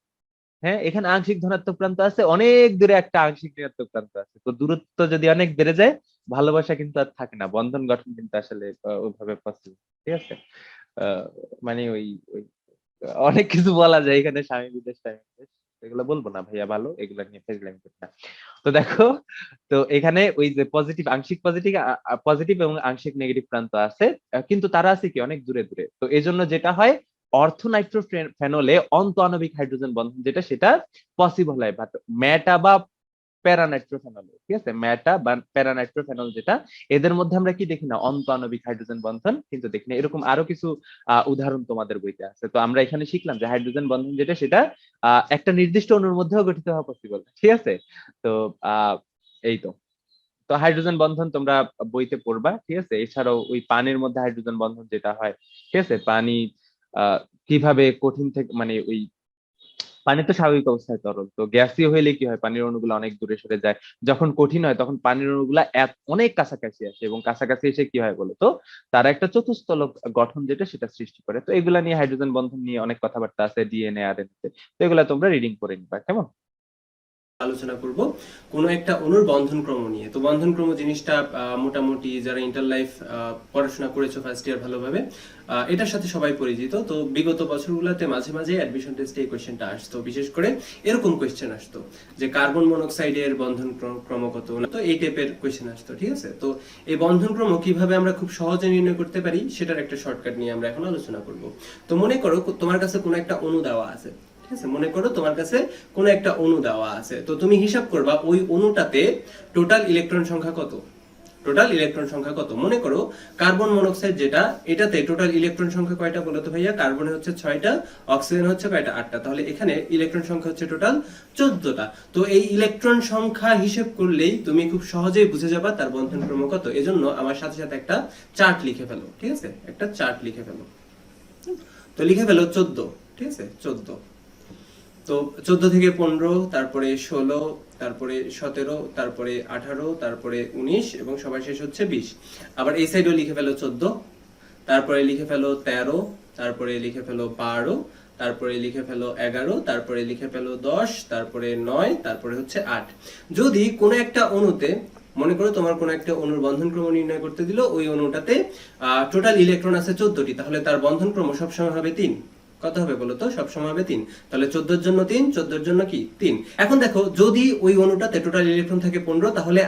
হ্যাঁ, এখানে আংশিক ধনাত্মক প্রান্ত আছে, অনেক দূরে একটা আংশিক ঋণাত্মক প্রান্ত আছে, তো দূরত্ব যদি অনেক বেড়ে যায়, ভালোবাসা কিন্তু আর থাকে না, বন্ধন গঠন কিন্তু আসলে ওইভাবে পসিবল, ঠিক আছে? আহ, মানে ওই ওই অনেক কিছু বলা যায় এখানে, স্বামী বিদেশ স্বামী বিদেশ, এগুলো বলবো না ভাইয়া, ভালো এগুলো নিয়ে ফেজলামি করি না। তো দেখো, তো এখানে ওই যে পজিটিভ, আংশিক পজিটিভ, পজিটিভ এবং আংশিক নেগেটিভ প্রান্ত আছে, কিন্তু তারা আছে কি অনেক দূরে দূরে, তো এই জন্য যেটা হয়, অর্থ নাইট্রোফেনলে অন্ত আণবিক হাইড্রোজেন বন্ধন যেটা, সেটা পসিবল হয়, বাট মেটা বা প্যারানাইট্রোফেনল, ঠিক আছে, মেটা বা প্যারানাইট্রোফেনল যেটা, এদের মধ্যে আমরা কি দেখি না, অন্ত আণবিক হাইড্রোজেন বন্ধন কিন্তু দেখি না। এরকম আরো কিছু উদাহরণ তোমাদের বইতে আছে। তো আমরা এখানে শিখলাম যে হাইড্রোজেন বন্ধন যেটা, সেটা একটা নির্দিষ্ট অণুর মধ্যেও গঠিত হওয়া পসিবল, ঠিক আছে? তো এই তো, তো হাইড্রোজেন বন্ধন তোমরা বইতে পড়বা, ঠিক আছে? এছাড়াও ওই পানির মধ্যে হাইড্রোজেন বন্ধন যেটা হয়, ঠিক আছে, পানি কিভাবে কঠিন থেকে, মানে ওই পানি তো স্বাভাবিক অবস্থায় তরল, তো গ্যাসীয় হইলে কি হয়, পানির অণুগুলো অনেক দূরে সরে যায়, যখন কঠিন হয় তখন পানির অণুগুলা অনেক কাছাকাছি আসে, এবং কাছাকাছি এসে কি হয় বলো তো, তারা একটা চতুস্তলক গঠন যেটা, সেটা সৃষ্টি করে। তো এগুলা নিয়ে, হাইড্রোজেন বন্ধন নিয়ে অনেক কথাবার্তা আছে, ডিএনএ আরএনএ, তো এগুলা তোমরা রিডিং করে নিবা, কেমন? আলোচনা করব কোন একটা অণুর বন্ধন ক্রম নিয়ে। তো বন্ধন ক্রম জিনিসটা মোটামুটি যারা ইন্টার লাইফ পড়াশোনা করেছো ফার্স্ট ইয়ার ভালোভাবে, এটার সাথে সবাই পরিচিত। তো বিগত বছরগুলোতে মাঝে মাঝে অ্যাডমিশন টেস্টে এই কোশ্চেনটা আসতো, বিশেষ করে এরকম কোশ্চেন আসতো যে কার্বন মনোক্সাইডের বন্ধন ক্রম কত, তো এই টাইপের কোশ্চেন আসতো, ঠিক আছে? তো এই বন্ধন ক্রম কিভাবে আমরা খুব সহজে নির্ণয় করতে পারি, সেটার একটা শর্টকাট নিয়ে আমরা এখন আলোচনা করব। তো মনে করো তোমার কাছে কোনো একটা অণু দেওয়া আছে, ঠিক আছে? মনে করো তোমার কাছে কোনো একটা অণু দেওয়া আছে, তো তুমি হিসাব করবা ওই অণুটাতে টোটাল ইলেকট্রন সংখ্যা কত, টোটাল ইলেকট্রন সংখ্যা কত। মনে করো কার্বন মনোক্সাইড যেটা, এটাতে টোটাল ইলেকট্রন সংখ্যা কয়টা বলো তো ভাইয়া? কার্বনে হচ্ছে 6টা, অক্সিজেন হচ্ছে কয়টা? 8টা, তাহলে এখানে ইলেকট্রন সংখ্যা হচ্ছে টোটাল 14টা। তো এই ইলেকট্রন সংখ্যা হিসেব করলেই তুমি খুব সহজেই বুঝে যাবা তার বন্ধন ক্রম কত। এজন্য আমার সাথে সাথে একটা চার্ট লিখে ফেলো, ঠিক আছে? একটা চার্ট লিখে ফেলো। তো লিখে ফেলো 14, ঠিক আছে? 14, তো 14 থেকে 15, তারপরে 16, তারপরে 17, তারপরে 18, তারপরে 19 এবং সবার শেষ হচ্ছে 20। আবার এই সাইডেও লিখে ফেলো 14, তারপরে লিখে ফেলো 13, তারপরে লিখে ফেলো 12, তারপরে লিখে ফেলো 11, তারপরে লিখে ফেলো 10, তারপরে 9, তারপরে হচ্ছে 8। যদি কোনো একটা অণুতে, মনে করো তোমার কোনো একটা অণুর বন্ধন ক্রম নির্ণয় করতে দিল, ওই অণুটাতে টোটাল ইলেকট্রন আছে 14টি, তাহলে তার বন্ধন ক্রম সবসময় হবে 3। কত হবে বলো তো? সবসময় হবে 3। তাহলে 14 এর জন্য 3, 14 এর জন্য কি 3। এখন দেখো, যদি ওই অণুটাতে টোটাল ইলেকট্রন থাকে 15, তাহলে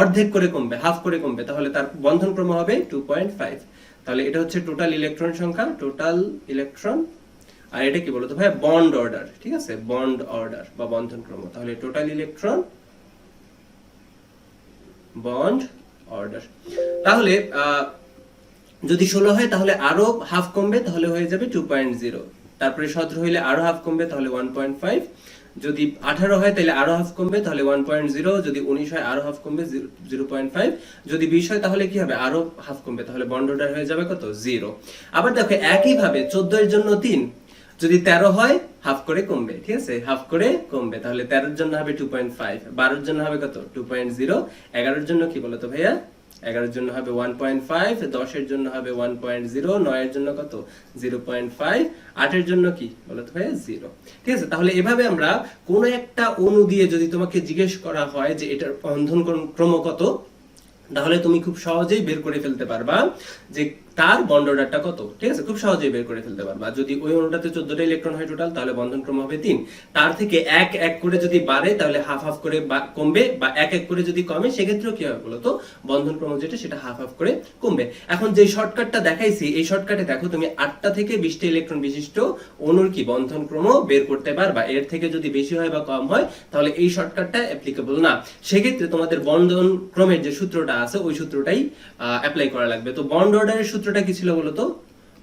অর্ধেক করে কমবে, হাফ করে কমবে, তাহলে তার বন্ধন ক্রম হবে 2.5। তাহলে এটা হচ্ছে টোটাল ইলেকট্রন সংখ্যা, টোটাল ইলেকট্রন। আর এটা কি বলতো ভাই? বন্ড অর্ডার, ঠিক আছে? বন্ড অর্ডার বা বন্ধন ক্রম। তাহলে টোটাল ইলেকট্রন, বন্ড অর্ডার। তাহলে যদি 16 হয় তাহলে আরো হাফ কমবে, তাহলে হয়ে যাবে 2.0। তারপরে 17 হইলে আরো হাফ কমবে, তাহলে 1.5। যদি 18 হয় তাহলে আরো হাফ কমবে, তাহলে 1.0। যদি 19 হয় আরো হাফ কমবে, 0.5। যদি 20 হয় তাহলে কি হবে? আরো হাফ কমবে, তাহলে বন্ড অর্ডার হয়ে যাবে কত? 0। আবার দেখো একই ভাবে 14 এর জন্য 3, যদি 13 হয় হাফ করে কমবে, ঠিক আছে? হাফ করে কমবে, তাহলে 13 এর জন্য হবে 2.5, 12 এর জন্য হবে কত? 2.0, 11 এর জন্য কি বলতো ভাইয়া? 11 এর জন্য হবে 1.5, 10 এর জন্য হবে 1.0, 9 এর জন্য কত? 0.5, 8 এর জন্য কি বলতো ভাইয়া? 0। ঠিক আছে? তাহলে এভাবে আমরা কোন একটা অণু দিয়ে যদি তোমাকে জিজ্ঞেস করা হয় যে এটার বন্ধন ক্রম কত, তাহলে তুমি খুব সহজেই বের করে ফেলতে পারবা যে তার বন্ড অর্ডারটা কত। ঠিক আছে? খুব সহজেই বের করে ফেলতে পারবা। যদি ওই অণুটাতে 14টা ইলেকট্রন হয় টোটাল, তাহলে বন্ধন ক্রম হবে 3। তার থেকে এক এক করে যদি বাড়ে তাহলে হাফ হাফ করে কমবে, বা এক এক করে যদি কমে সেক্ষেত্রেও কি হবে বলতো? বন্ধন ক্রম যেটা সেটা হাফ হাফ করে কমবে। এখন যে শর্টকাটটা দেখাইছি, এই শর্টকাটে দেখো তুমি 8টা থেকে 20টা ইলেকট্রন বিশিষ্ট অণুর কি বন্ধন ক্রম বের করতে পারবা। এর থেকে যদি বেশি হয় বা কম হয় তাহলে এই শর্টকাটটা অ্যাপ্লিকেবল না। সেক্ষেত্রে তোমাদের বন্ধন ক্রমের যে সূত্রটা আছে ওই সূত্রটাই অ্যাপ্লাই করা লাগবে। তো বন্ড অর্ডারের সূত্রটা কি ছিল বলতো?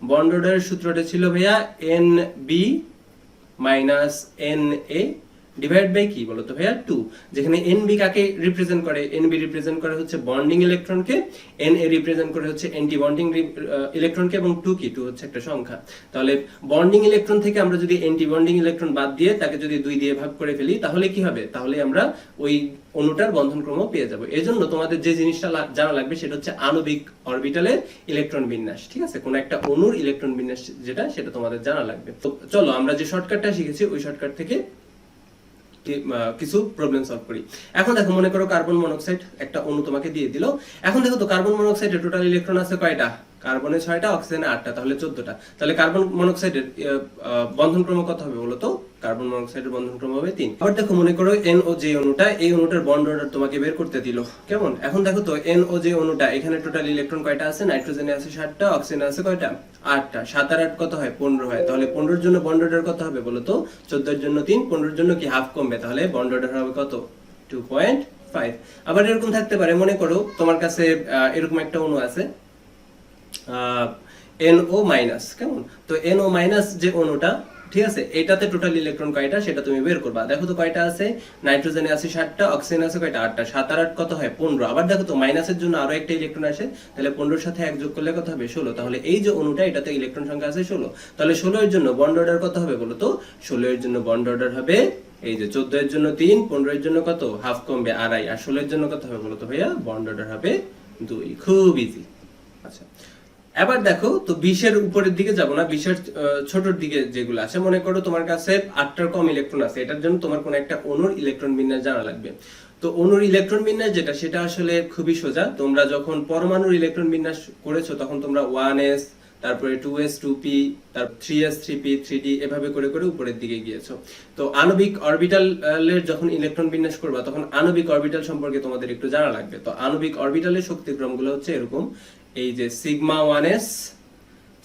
বন্ড অর্ডারের সূত্রটা ছিল ভাইয়া NB - NA ডিভাইড বাই কি বলতো ভাইয়া 2, যেখানে এনবি কাকে রিপ্রেজেন্ট করে, এনবি রিপ্রেজেন্ট করে হচ্ছে বন্ডিং ইলেকট্রনকে, এনএ রিপ্রেজেন্ট করে হচ্ছে অ্যান্টি বন্ডিং ইলেকট্রনকে, এবং 2 কি 2 হচ্ছে একটা সংখ্যা। তাহলে বন্ডিং ইলেকট্রন থেকে আমরা যদি অ্যান্টি বন্ডিং ইলেকট্রন বাদ দিয়ে তাকে যদি 2 দিয়ে ভাগ করে ফেলি তাহলে কি হবে, তাহলে আমরা ওই অণুটার বন্ধন ক্রম পেয়ে যাব। এজন্য তোমাদের যে জিনিসটা জানা লাগবে সেটা হচ্ছে আণবিক অরবিটালের ইলেকট্রন বিন্যাস, ঠিক আছে, কোন একটা অণুর ইলেকট্রন বিন্যাস যেটা সেটা তোমাদের জানা লাগবে। তো চলো আমরা যে শর্টকাটটা শিখেছি ওই শর্টকাট থেকে কিছু প্রবলেম সলভ করি। এখন দেখো, মনে করো কার্বন মনোক্সাইড একটা অণু তোমাকে দিয়ে দিল। এখন দেখো তো কার্বন মনোক্সাইডের টোটাল ইলেকট্রন আছে কয়টা, কার্বনে 6টা, অক্সিজেনে 8টা, তাহলে 14টা। তাহলে কার্বন মনোক্সাইডের বন্ধন ক্রম কত হবে বলো তো, কার্বন মনোক্সাইডের বন্ধন ক্রম হবে 3। আবার দেখো, মনে করো NO যে অণুটা, এই অণুটার বন্ড অর্ডার তোমাকে বের করতে দিল, কেমন। এখন দেখো তো NO যে অণুটা, এখানে টোটাল ইলেকট্রন কয়টা আছে, নাইট্রোজেনে আছে 7টা, অক্সিজেনে আছে কয়টা, 8টা, 7 আর 8 কত হয়, 15 হয়। তাহলে 15 এর জন্য বন্ড অর্ডার কত হবে বলো তো, 14 এর জন্য 3, 15 এর জন্য কি হাফ কমবে, তাহলে বন্ড অর্ডার হবে কত, 2.5। আবার এরকম থাকতে পারে, মনে করো তোমার কাছে এরকম একটা অণু আছে NO মাইনাস, কেমন। তো NO মাইনাস যে অণুটা, ঠিক আছে, এটাতে টোটাল ইলেকট্রন কয়টা সেটা তুমি বের করবা। দেখো তো কয়টা আছে, নাইট্রোজেনে আছে 7টা, অক্সিজেনে আছে কয়টা, 8টা, 7 আর 8 কত হয়, 15। আবার দেখো তো মাইনাসের জন্য আরো একটা ইলেকট্রন আসে, তাহলে 15 এর সাথে 1 যোগ করলে কত হবে, 16। তাহলে এই যে অণুটা, এটাতে ইলেকট্রন সংখ্যা আছে 16। তাহলে 16 এর জন্য বন্ড অর্ডার কত হবে বলো তো, 16 এর জন্য বন্ড অর্ডার হবে এই যে 14 এর জন্য 3, 15 এর জন্য কত, হাফ কমবে 2.5, আর 16 এর জন্য কত হবে বলো তো ভাইয়া, বন্ড অর্ডার হবে 2। খুব ইজি। আচ্ছা, এবার দেখো তো 20 এর উপরের দিকে যাব না, 20 এর ছোটর দিকে যেগুলো আছে, মনে করো তোমার কাছে 8টার কম ইলেকট্রন আছে। এটার জন্য তোমার কোন একটা অণুর ইলেকট্রন বিন্যাস জানা লাগবে। তো অণুর ইলেকট্রন বিন্যাস যেটা, সেটা আসলে খুবই সোজা। তোমরা যখন পরমাণুর ইলেকট্রন বিন্যাস করেছো তখন তোমরা 1s, তারপরে 2s 2p, তারপর 3s 3p 3d এভাবে করে করে উপরের দিকে গিয়েছো। তো আণবিক অরবিটালের যখন ইলেকট্রন বিন্যাস করবা তখন আণবিক অরবিটাল সম্পর্কে তোমাদের একটু জানা লাগবে। তো আণবিক অরবিটালের শক্তিক্রমগুলো হচ্ছে এরকম, এই যে sigma 1s,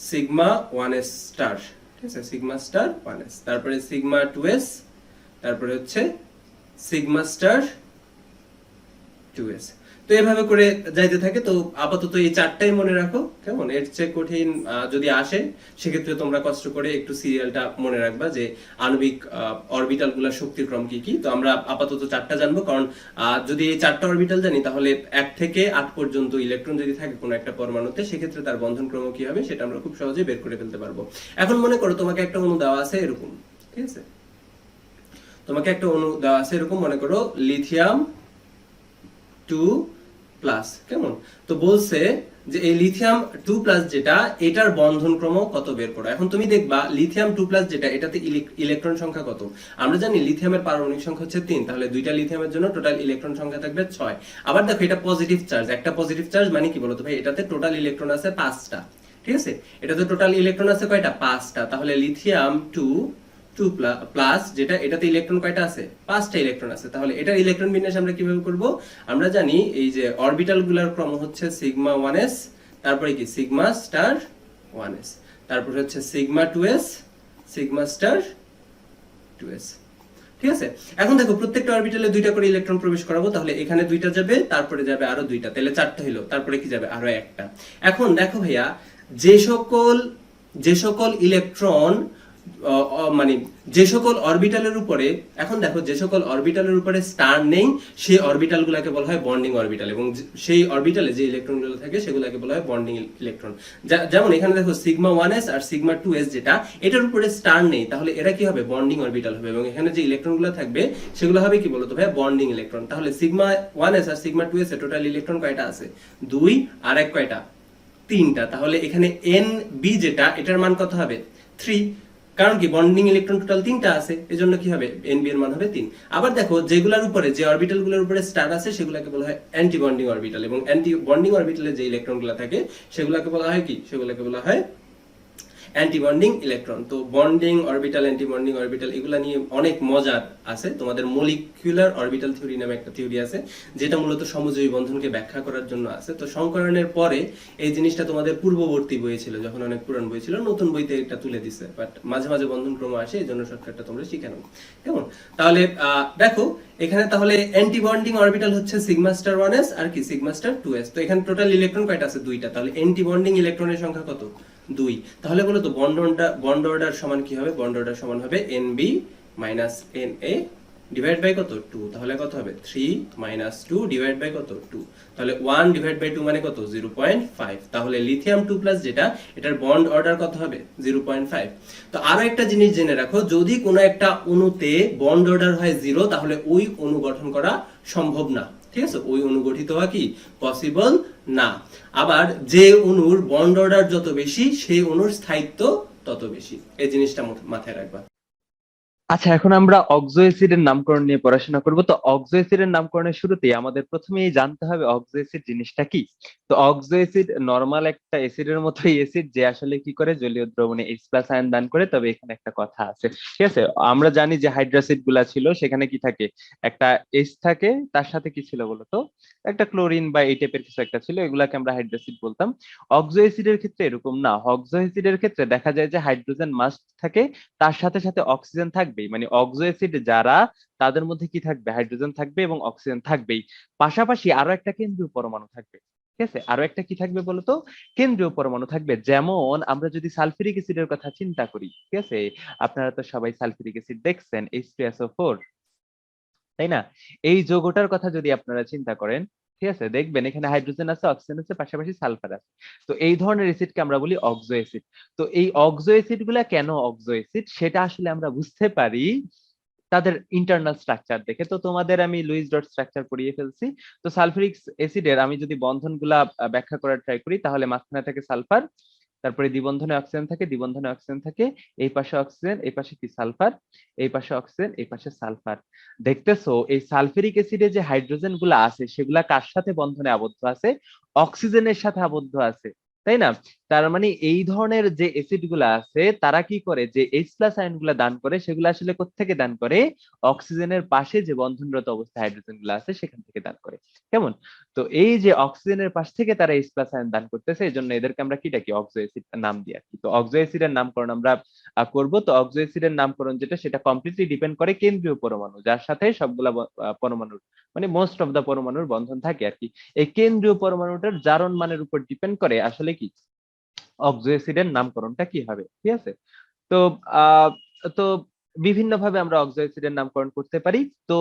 sigma 1s star, ঠিক আছে, সিগমা স্টার 1s, তারপরে সিগমা 2s, তারপরে হচ্ছে সিগমা স্টার 2s। তো এভাবে করে যাইতে থাকে। তো আপাতত এই 4টাই মনে রাখো, কেমন। এর চেয়ে কঠিন যদি আসে সেক্ষেত্রে তোমরা কষ্ট করে একটু সিরিয়ালটা মনে রাখবা যে আণবিক অরবিটাল গুলার শক্তির ক্রম কি কি। তো আমরা আপাতত 4টা জানবো, কারণ যদি এই 4টা অরবিটাল জানি তাহলে 1 থেকে 8 পর্যন্ত ইলেকট্রন যদি থাকে কোনো একটা পরমাণুতে, সেক্ষেত্রে তার বন্ধন ক্রম কি হবে সেটা আমরা খুব সহজেই বের করে ফেলতে পারবো। এখন মনে করো তোমাকে একটা অণু দেওয়া আছে এরকম, ঠিক আছে, তোমাকে একটা অণু দেওয়া আছে এরকম, মনে করো লিথিয়াম 2+, কেমন। তো বলছে যে এই লিথিয়াম 2+ যেটা, এটার বন্ধন ক্রম কত বের করো। এখন তুমি দেখবা লিথিয়াম 2+ যেটা, এটাতে ইলেকট্রন সংখ্যা কত। আমরা জানি লিথিয়ামের পারমাণবিক সংখ্যা হচ্ছে 3, তাহলে 2টা লিথিয়ামের জন্য টোটাল ইলেকট্রন সংখ্যা থাকবে 6। আবার দেখো এটা পজিটিভ চার্জ, একটা পজিটিভ চার্জ মানে কি বলতো ভাই, এটাতে টোটাল ইলেকট্রন আছে 5টা, ঠিক আছে, এটাতে টোটাল ইলেকট্রন আছে কয়টা, 5টা। তাহলে লিথিয়াম 2+ যেটা, এটাতে ইলেকট্রন কয়টা আছে, 5টা ইলেকট্রন আছে। তাহলে এটার ইলেকট্রন বিন্যাস আমরা কিভাবে করব, আমরা জানি এই যে অরবিটাল গুলার ক্রম হচ্ছে সিগমা 1s, তারপরে কি সিগমা স্টার 1s, তারপর হচ্ছে sigma 2s, sigma star 2s, ঠিক আছে। এখন দেখো প্রত্যেকটা অরবিটালে 2টা করে ইলেকট্রন প্রবেশ করাবো, তাহলে এখানে 2টা যাবে, তারপরে যাবে আরো 2টা, তাহলে 4টা হলো, তারপরে কি যাবে আরো একটা। এখন দেখো ভাইয়া, যে সকল ইলেকট্রন মানে যে সকল অরবিটালের উপরে, এখন দেখো যে সকল অরবিটালের উপরে স্টার নেই সেই অরবিটাল গুলাকে বলা হয় বন্ডিং অরবিটাল, এবং সেই অরবিটালে যে ইলেকট্রন গুলো থাকে সেগুলোকে বলা হয় বন্ডিং ইলেকট্রন। যেমন এখানে দেখো সিগমা 1s আর সিগমা 2s যেটা, এটার উপরে স্টার নেই, তাহলে এরা কি হবে, বন্ডিং অরবিটাল হবে, এবং এখানে যে ইলেকট্রন গুলো থাকবে সেগুলো হবে কি বলতো ভাই, বন্ডিং ইলেকট্রন। তাহলে সিগমা 1s আর সিগমা 2s এর টোটাল ইলেকট্রন কয়টা আছে, 2, আর এক কয়টা, 3টা। তাহলে এখানে NB যেটা, এটার মান কত হবে, 3, কারণ কি বন্ডিং ইলেকট্রন টোটাল 3টা আছে, এজন্য কি হবে, NB এর মান হবে 3। আবার দেখো যেগুলোর উপরে, যে অরবিটাল গুলোর উপরে স্টার আছে সেগুলোকে বলা হয় অ্যান্টি বন্ডিং অরবিটাল, এবং অ্যান্টি বন্ডিং অরবিটালে যে ইলেকট্রন গুলো থাকে সেগুলোকে বলা হয় কি, সেগুলোকে বলা হয় অ্যান্টি বন্ডিং ইলেকট্রন। তো bonding orbital, anti bonding orbital এগুলা নিয়ে অনেক মজার আছে। তোমাদের মলিকিউলার অরবিটাল থিওরি নামে একটা থিওরি আছে, যেটা মূলত সমযোজী বন্ধনকে ব্যাখ্যা করার জন্য আছে। তো সংকরণের পরে এই জিনিসটা তোমাদের পূর্ববর্তী বই ছিল, যখন অনেক পুরান বই ছিল, নতুন বইতে এটা তুলে দিছে, বাট মাঝে মাঝে বন্ধন ক্রম আসে, এই জন্য শর্টকাটটা তোমরা শিখে নাও, কেমন। তাহলে দেখো এখানে তাহলে অ্যান্টি বন্ডিং অরবিটাল হচ্ছে সিগমা স্টার 1s আর কি সিগমা স্টার 2s। তো এখানে টোটাল ইলেকট্রন কয়টা আছে, 2টা, তাহলে অ্যান্টি বন্ডিং ইলেকট্রনের সংখ্যা কত, 2। তাহলে বলো তো বন্ড অর্ডার সমান কি হবে, বন্ড অর্ডার সমান হবে NB - NA ডিভাইড বাই কত 2, তাহলে কত হবে 3 মাইনাস 2 ডিভাইড বাই কত 2, তাহলে 1 ডিভাইড বাই 2 মানে কত 0.5, তাহলে লিথিয়াম 2 প্লাস যেটা এটার বন্ড অর্ডার কত হবে 0.5। তো আরো একটা জিনিস জেনে রাখো, যদি কোনো একটা অণুতে বন্ড অর্ডার হয় 0 তাহলে ওই অণু গঠন করা সম্ভব না, ঠিক আছে, ওই অণু গঠিত হওয়া কি পসিবল না। আবার যে অণুর বন্ড অর্ডার যত বেশি সেই অণুর স্থায়িত্ব তত বেশি, এই জিনিসটা মাথায় রাখবা। আচ্ছা, এখন আমরা অক্সো অ্যাসিডের নামকরণ নিয়ে পড়াশোনা করব। তো অক্সো অ্যাসিডের নামকরণের শুরুতেই আমাদের প্রথমেই জানতে হবে অক্সো অ্যাসিড জিনিসটা কি। তো অক্সো অ্যাসিড নরমাল একটা অ্যাসিডের মতোই অ্যাসিড, যে আসলে কি করে জলীয় দ্রবণে H+ আয়ন দান করে। তবে এখানে একটা কথা আছে, ঠিক আছে, আমরা জানি যে হাইড্রোসিড গুলা ছিল সেখানে কি থাকে, একটা H থাকে, তার সাথে কি ছিল বলতো, একটা ক্লোরিন বা এই টাইপের কিছু একটা ছিল, এগুলাকে আমরা হাইড্রোসিড বলতাম। অক্সো অ্যাসিডের ক্ষেত্রে এরকম না, অক্সো অ্যাসিডের ক্ষেত্রে দেখা যায় যে হাইড্রোজেন মাস্ট থাকে, তার সাথে সাথে অক্সিজেন থাকবেই, মানে অক্সো অ্যাসিড যারা তাদের মধ্যে কি থাকবে, হাইড্রোজেন থাকবে এবং অক্সিজেন থাকবেই, পাশাপাশি আরো একটা কেন্দ্রীয় পরমাণু থাকবে। ঠিক আছে, আরো একটা কি থাকবে বলতো, কেন্দ্রীয় পরমাণু থাকবে। যেমন আমরা যদি সালফিউরিক অ্যাসিডের কথা চিন্তা করি, ঠিক আছে, আপনারা তো সবাই সালফিউরিক অ্যাসিড দেখছেন, H2SO4, তাই না? এই যৌগটার কথা যদি আপনারা চিন্তা করেন, ঠিক আছে, দেখবেন এখানে হাইড্রোজেন আছে, অক্সিজেন আছে, পাশাপাশি সালফার আছে। তো এই ধরনের অ্যাসিডকে আমরা বলি অক্সো অ্যাসিড। তো এই অক্সো অ্যাসিড গুলা কেন অক্সো অ্যাসিড সেটা আসলে আমরা বুঝতে পারি তাদের ইন্টারনাল স্ট্রাকচার দেখে। তো তোমাদের আমি লুইস ডট স্ট্রাকচার পড়িয়ে ফেলছি। তো সালফিউরিক অ্যাসিডের আমি যদি বন্ধনগুলা ব্যাখ্যা করার ট্রাই করি, তাহলে মাঝখানে থাকে সালফার, তারপরে দ্বিবন্ধনে অক্সিজেন থাকে, দ্বিবন্ধনে অক্সিজেন থাকে, এই পাশে অক্সিজেন, এই পাশে কি সালফার, এই পাশে অক্সিজেন, এই পাশে সালফার। দেখতেছো এই সালফিউরিক অ্যাসিডে যে হাইড্রোজেন গুলা আছে সেগুলা কার সাথে বন্ধনে আবদ্ধ আছে, অক্সিজেনের সাথে আবদ্ধ আছে, তাই না? তার মানে এই ধরনের যে অ্যাসিড গুলা আছে তারা কি করে, যে H+ আয়ন গুলা দান করে, সেগুলো আসলে কোত্থেকে দান করে, অক্সিজেনের পাশে যে বন্ধনরত অবস্থায় হাইড্রোজেন গুলো আছে সেখান থেকে দান করে। কেমন? তো এই যে অক্সিজেনের পাশ থেকে তারা H+ আয়ন দান করতেছে, এই জন্য এদেরকে আমরা কি ডাকি, অক্সো অ্যাসিড নাম দিয়ে আর কি। তো অক্সো অ্যাসিডের নামকরণ আমরা করব। তো অক্সো অ্যাসিডের নামকরণ যেটা, সেটা কমপ্লিটলি ডিপেন্ড করে কেন্দ্রীয় পরমাণু, যার সাথে সবগুলা পরমাণুর, মানে মোস্ট অফ দা পরমাণুর বন্ধন থাকে আর কি। এই কেন্দ্রীয় পরমাণুটার জারণ মানের উপর ডিপেন্ড করে আসলে কি অক্সো অ্যাসিডের নামকরণটা কি হবে, ঠিক আছে। তো আহ তো বিভিন্ন ভাবে আমরা অক্সো অ্যাসিডের নামকরণ করতে পারি। তো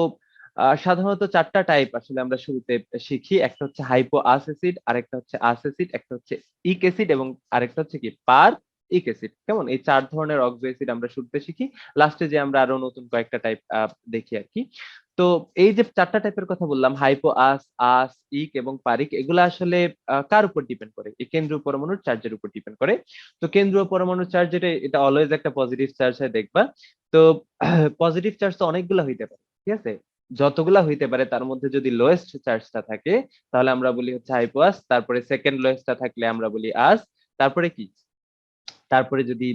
সাধারণত 4টা টাইপ আসলে আমরা শুরুতে শিখি। একটা হচ্ছে হাইপো আস অ্যাসিড, আরেকটা হচ্ছে আস অ্যাসিড, একটা হচ্ছে ইক অ্যাসিড এবং আরেকটা হচ্ছে কি পার ইক অ্যাসিড। কেমন? এই 4 ধরনের অক্সো অ্যাসিড আমরা শুরুতে শিখি, লাস্টে যে আমরা আরো নতুন কয়েকটা টাইপ দেখি আর কি। তো এই যে 4টা টাইপের কথা বললাম, হাইপো আস, আস, ইক এবং পারিক, এগুলা আসলে কার উপর ডিপেন্ড করে, এই কেন্দ্রীয় পরমাণুর চার্জের উপর ডিপেন্ড করে। তো কেন্দ্রীয় পরমাণুর চার্জ যেটা, এটা অলওয়েজ একটা পজিটিভ চার্জ হয় দেখবা। তো পজিটিভ চার্জ তো অনেকগুলা হইতে পারে, ঠিক আছে, যতগুলা হইতে পারে তার মধ্যে যদি লোয়েস্ট চার্জটা থাকে তাহলে আমরা বলি হচ্ছে হাইপোয়াস, তারপরে সেকেন্ড লোয়েস্টটা থাকলে আমরা বলি আস, তারপরে কি, তারপরে যদি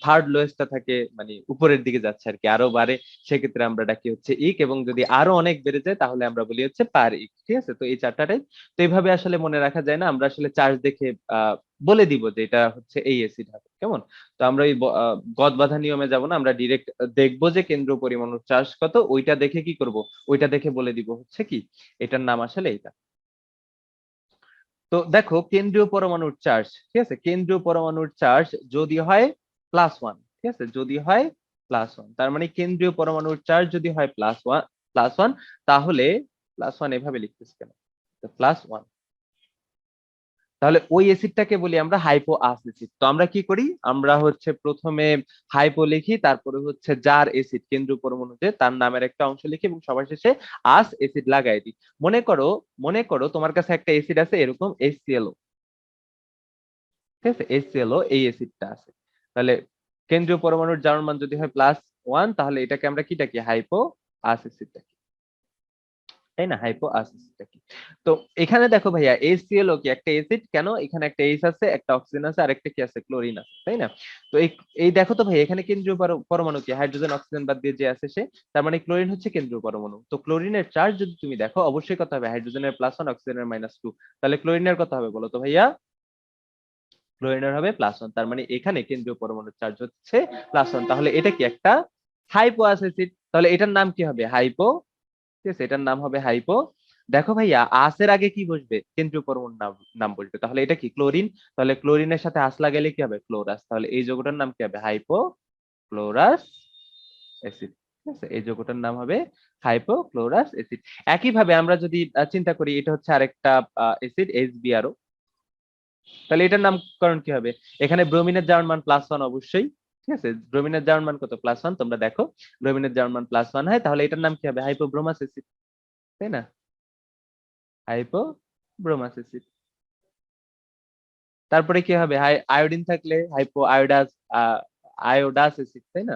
থার্ড লোয়েস্টটা থাকে, মানে উপরের দিকে যাচ্ছে আর কি, আরো বাড়ে, সেক্ষেত্রে আমরা ডাকি হচ্ছে ইক, এবং যদি আরো অনেক বেড়ে যায় তাহলে আমরা বলি হচ্ছে পার ইক, ঠিক আছে। তো এই 4টা টাইপ। তো এইভাবে আসলে মনে রাখা যায় না, আমরা আসলে চার্জ দেখে বলে দিব যে এটা হচ্ছে এই অ্যাসিড হবে। কেমন? তো আমরা এই গদ বাঁধা নিয়মে যাব না, আমরা ডিরেক্ট দেখবো যে কেন্দ্রীয় পরমাণুর চার্জ কত, ওইটা দেখে কি করব, ওইটা দেখে বলে দিব হচ্ছে কি এটার নাম আসলে এটা। তো দেখো কেন্দ্রীয় পরমাণুর চার্জ, ঠিক আছে, কেন্দ্রীয় পরমাণুর চার্জ যদি হয় +1, ঠিক আছে, যদি হয় +1, তার মানে কেন্দ্রীয় পরমাণুর চার্জ যদি হয় +1, তাহলে +1 এভাবে লিখতেছি কেন, +1, তাহলে ওই অ্যাসিডটাকে বলি আমরা হাইপো আস অ্যাসিড। তো আমরা কি করি, আমরা হচ্ছে প্রথমে হাইপো লিখি, তারপরে হচ্ছে যার অ্যাসিড কেন্দ্রীয় পরমাণুতে তার নামের একটা অংশ লিখি এবং সবার শেষে আস অ্যাসিড লাগাই দিই। মনে করো তোমার কাছে একটা অ্যাসিড আছে এরকম HClO, ঠিক আছে, HClO এই অ্যাসিডটা আছে, তাহলে কেন্দ্রীয় পরমাণুর জারণ মান যদি হয় +1, তাহলে এটাকে আমরা কি ডাকি, হাইপো আস অ্যাসিড ডাকি, তাই না, হাইপো আস অ্যাসিড ডাকি। তো এখানে দেখো ভাইয়া HClO কি একটা অ্যাসিড, কেন, এখানে একটা H আছে, একটা অক্সিজেন আছে, আর একটা কি আছে, ক্লোরিন আছে, তাই না। তো এই দেখো তো ভাই, এখানে কেন্দ্রীয় পরমাণু কি, হাইড্রোজেন অক্সিজেন বাদ দিয়ে যে আছে সে, তার মানে ক্লোরিন হচ্ছে কেন্দ্রীয় পরমাণু। তো ক্লোরিনের চার্জ যদি তুমি দেখো, অবশ্যই কত হবে, হাইড্রোজেনের +1, অক্সিজেনের -2, তাহলে ক্লোরিনের কত হবে বলো তো ভাইয়া, ক্লোরিনের হবে +1, তার মানে এখানে কেন্দ্রীয় পরমাণুর চার্জ হচ্ছে +1, তাহলে এটা কি একটা হাইপো অ্যাসিড, তাহলে এটার নাম কি হবে, হাইপো, ঠিক আছে, এটার নাম হবে হাইপো। দেখো ভাইয়া, আসের আগে কি বসবে, কেন্দ্রীয় পরমাণুর নাম নাম বসবে, তাহলে এটা কি, ক্লোরিন, তাহলে ক্লোরিনের সাথে আস লাগাইলে কি হবে, ক্লোরাস, তাহলে এই যৌগটার নাম কি হবে, হাইপো ক্লোরাস অ্যাসিড, আছে, এই যৌগটার নাম হবে হাইপোক্লোরাস অ্যাসিড। একইভাবে আমরা যদি চিন্তা করি এটা হচ্ছে আরেকটা অ্যাসিড HBrO, তাহলে এটার নামকরণ কি হবে? এখানে ব্রোমিনের জারণ মান +1 অবশ্যই, ঠিক আছে। ব্রোমিনের জারণ মান কত? +1। তোমরা দেখো ব্রোমিনের জারণ মান +1 হয়, তাহলে এটার নাম কি হবে? হাইপোব্রোমাস অ্যাসিড, তাই না? হাইপোব্রোমাস অ্যাসিড। তারপরে কি হবে? আয়োডিন থাকলে হাইপো আয়োডাস আয়োডাস অ্যাসিড, তাই না?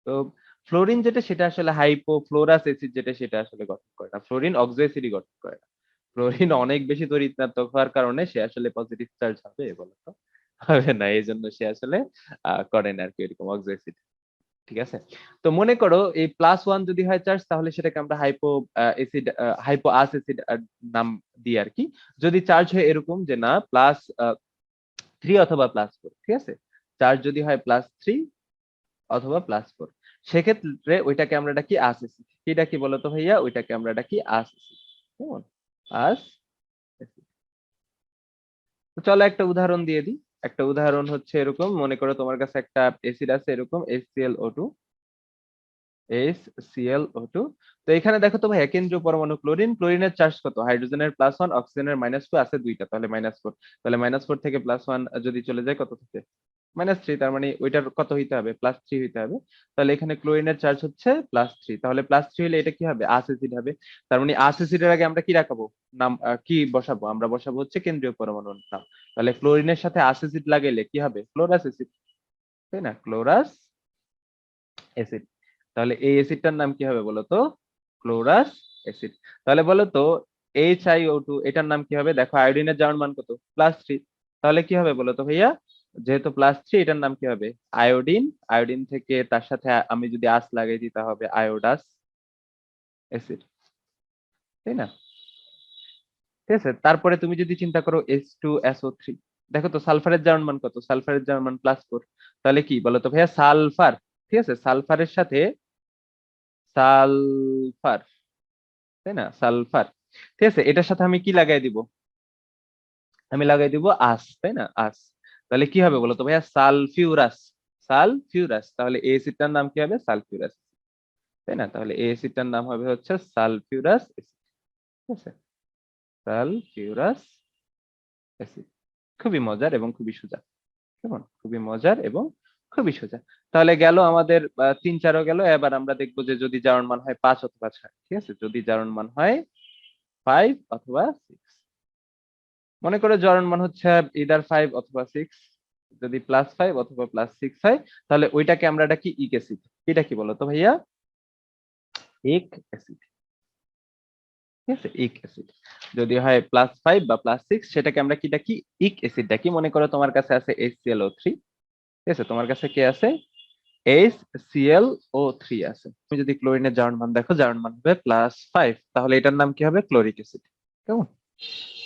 তো ফ্লোরিন যেটা সেটা আসলে হাইপোফ্লোরাস অ্যাসিড, যেটা সেটা আসলে গঠন করে না। ফ্লোরিন অক্সো অ্যাসিডই গঠন করে না। ফ্লোরিন অনেক বেশি তড়িৎ হওয়ার কারণে সে আসলে পজিটিভ চার্জ হবে বলতো হবে না, এই জন্য সে আসলে করে না আর কি এরকম অক্সো অ্যাসিড, ঠিক আছে। তো মনে করো এই +1 যদি হয় চার্জ, তাহলে সেটাকে আমরা অ্যাসিড হাইপো আস অ্যাসিড নাম দিই আর কি। যদি চার্জ হয় এরকম যে না +3 অথবা +4, ঠিক আছে, চার্জ যদি হয় +3 অথবা +4, সেক্ষেত্রে ওইটাকে আমরা ডাকি আস অ্যাসিড। কি ডাকি বলতো ভাইয়া? ওইটাকে আমরা ডাকি আস অ্যাসিড, কেমন? আস অ্যাসিড। তো চলো একটা উদাহরণ দিয়ে দিই। একটা উদাহরণ হচ্ছে এরকম, মনে করো তোমার কাছে একটা অ্যাসিড আছে এরকম HClO2। তো এখানে দেখো তো ভাই কেন্দ্রীয় পরমাণু ক্লোরিন, ক্লোরিনের চার্জ কত? হাইড্রোজেনের +1, অক্সিজেনের -2, আছে দুইটা, তাহলে -4। তাহলে -4 থেকে +1 যদি চলে যায় কত থেকে? -3। তার মানে ওইটার কত হইতে হবে? +3 হইতে হবে। তাহলে এখানে ক্লোরিনের চার্জ হচ্ছে +3, তাহলে +3 হলে এটা কি হবে? আস অ্যাসিড হবে। তার মানে আস অ্যাসিডের আগে আমরা কি রাখাবো? নাম কি বসাবো? আমরা বসাবো হচ্ছে কেন্দ্রীয় পরমাণুর নাম। তাহলে ক্লোরিনের সাথে আস অ্যাসিড লাগাইলে কি হবে? ক্লোরাস অ্যাসিড, তাই না? Chlorous acid. তাহলে এই অ্যাসিডটার নাম কি হবে বলতো? Chlorous acid. তাহলে বলতো HiO2 এটার নাম কি হবে? দেখো আয়োডিনের জারণ মান কত? +3। তাহলে কি হবে বলতো ভাইয়া? যেহেতু +3, এটার নাম কি হবে? আয়োডিন। আয়োডিন থেকে তার সাথে আমি যদি আস লাগাই দিই তা হবে আয়োডাস অ্যাসিড, তাই না? ঠিক আছে। তারপরে তুমি যদি চিন্তা করো H2SO3, দেখো তো সালফারের জারণ মান কত? সালফারের জারণ মান +4। তাহলে কি বলতো ভাইয়া? সালফার, ঠিক আছে, সালফারের সাথে সালফার, তাই না? সালফার, ঠিক আছে, এটার সাথে আমি কি লাগাই দিব? আমি লাগাই দিব আস, তাই না? আস। তাহলে কি হবে বলতো ভাইয়া? সালফিউরাস। সালফিউরাস। তাহলে এই অ্যাসিডটার নাম কি হবে? সালফিউরাস, তাই না? তাহলে এই অ্যাসিডটার নাম হবে হচ্ছে সালফিউরাস অ্যাসিড, ঠিক আছে, সালফিউরাস অ্যাসিড। খুবই মজার এবং খুবই সোজা, কেমন? খুবই মজার এবং খুবই সোজা। তাহলে গেল আমাদের 3-4ও গেল। এবার আমরা দেখবো যে যদি জারণ মান হয় 5 অথবা 6, ঠিক আছে, যদি জারণ মান হয় 5 অথবা 6, মনে করে জারণ মান হচ্ছে ইদার 5 অথবা 6, যদি +5 অথবা +6 হয়, তাহলে ওইটাকে আমরা ডাকি ইক অ্যাসিড। এটা কি বলতো ভাইয়া? ইক অ্যাসিড, ঠিক আছে, ইক অ্যাসিড। যদি হয় +5 বা +6, সেটাকে আমরা কি ডাকি? ইক অ্যাসিড ডাকি। মনে করো তোমার কাছে আছে HClO3, ঠিক আছে, তোমার কাছে কি আছে? HClO3 আছে। তুমি যদি ক্লোরিনের জারণ মান দেখো, জারণ মান হবে +5, তাহলে এটার নাম কি হবে? ক্লোরিক অ্যাসিড, কেমন?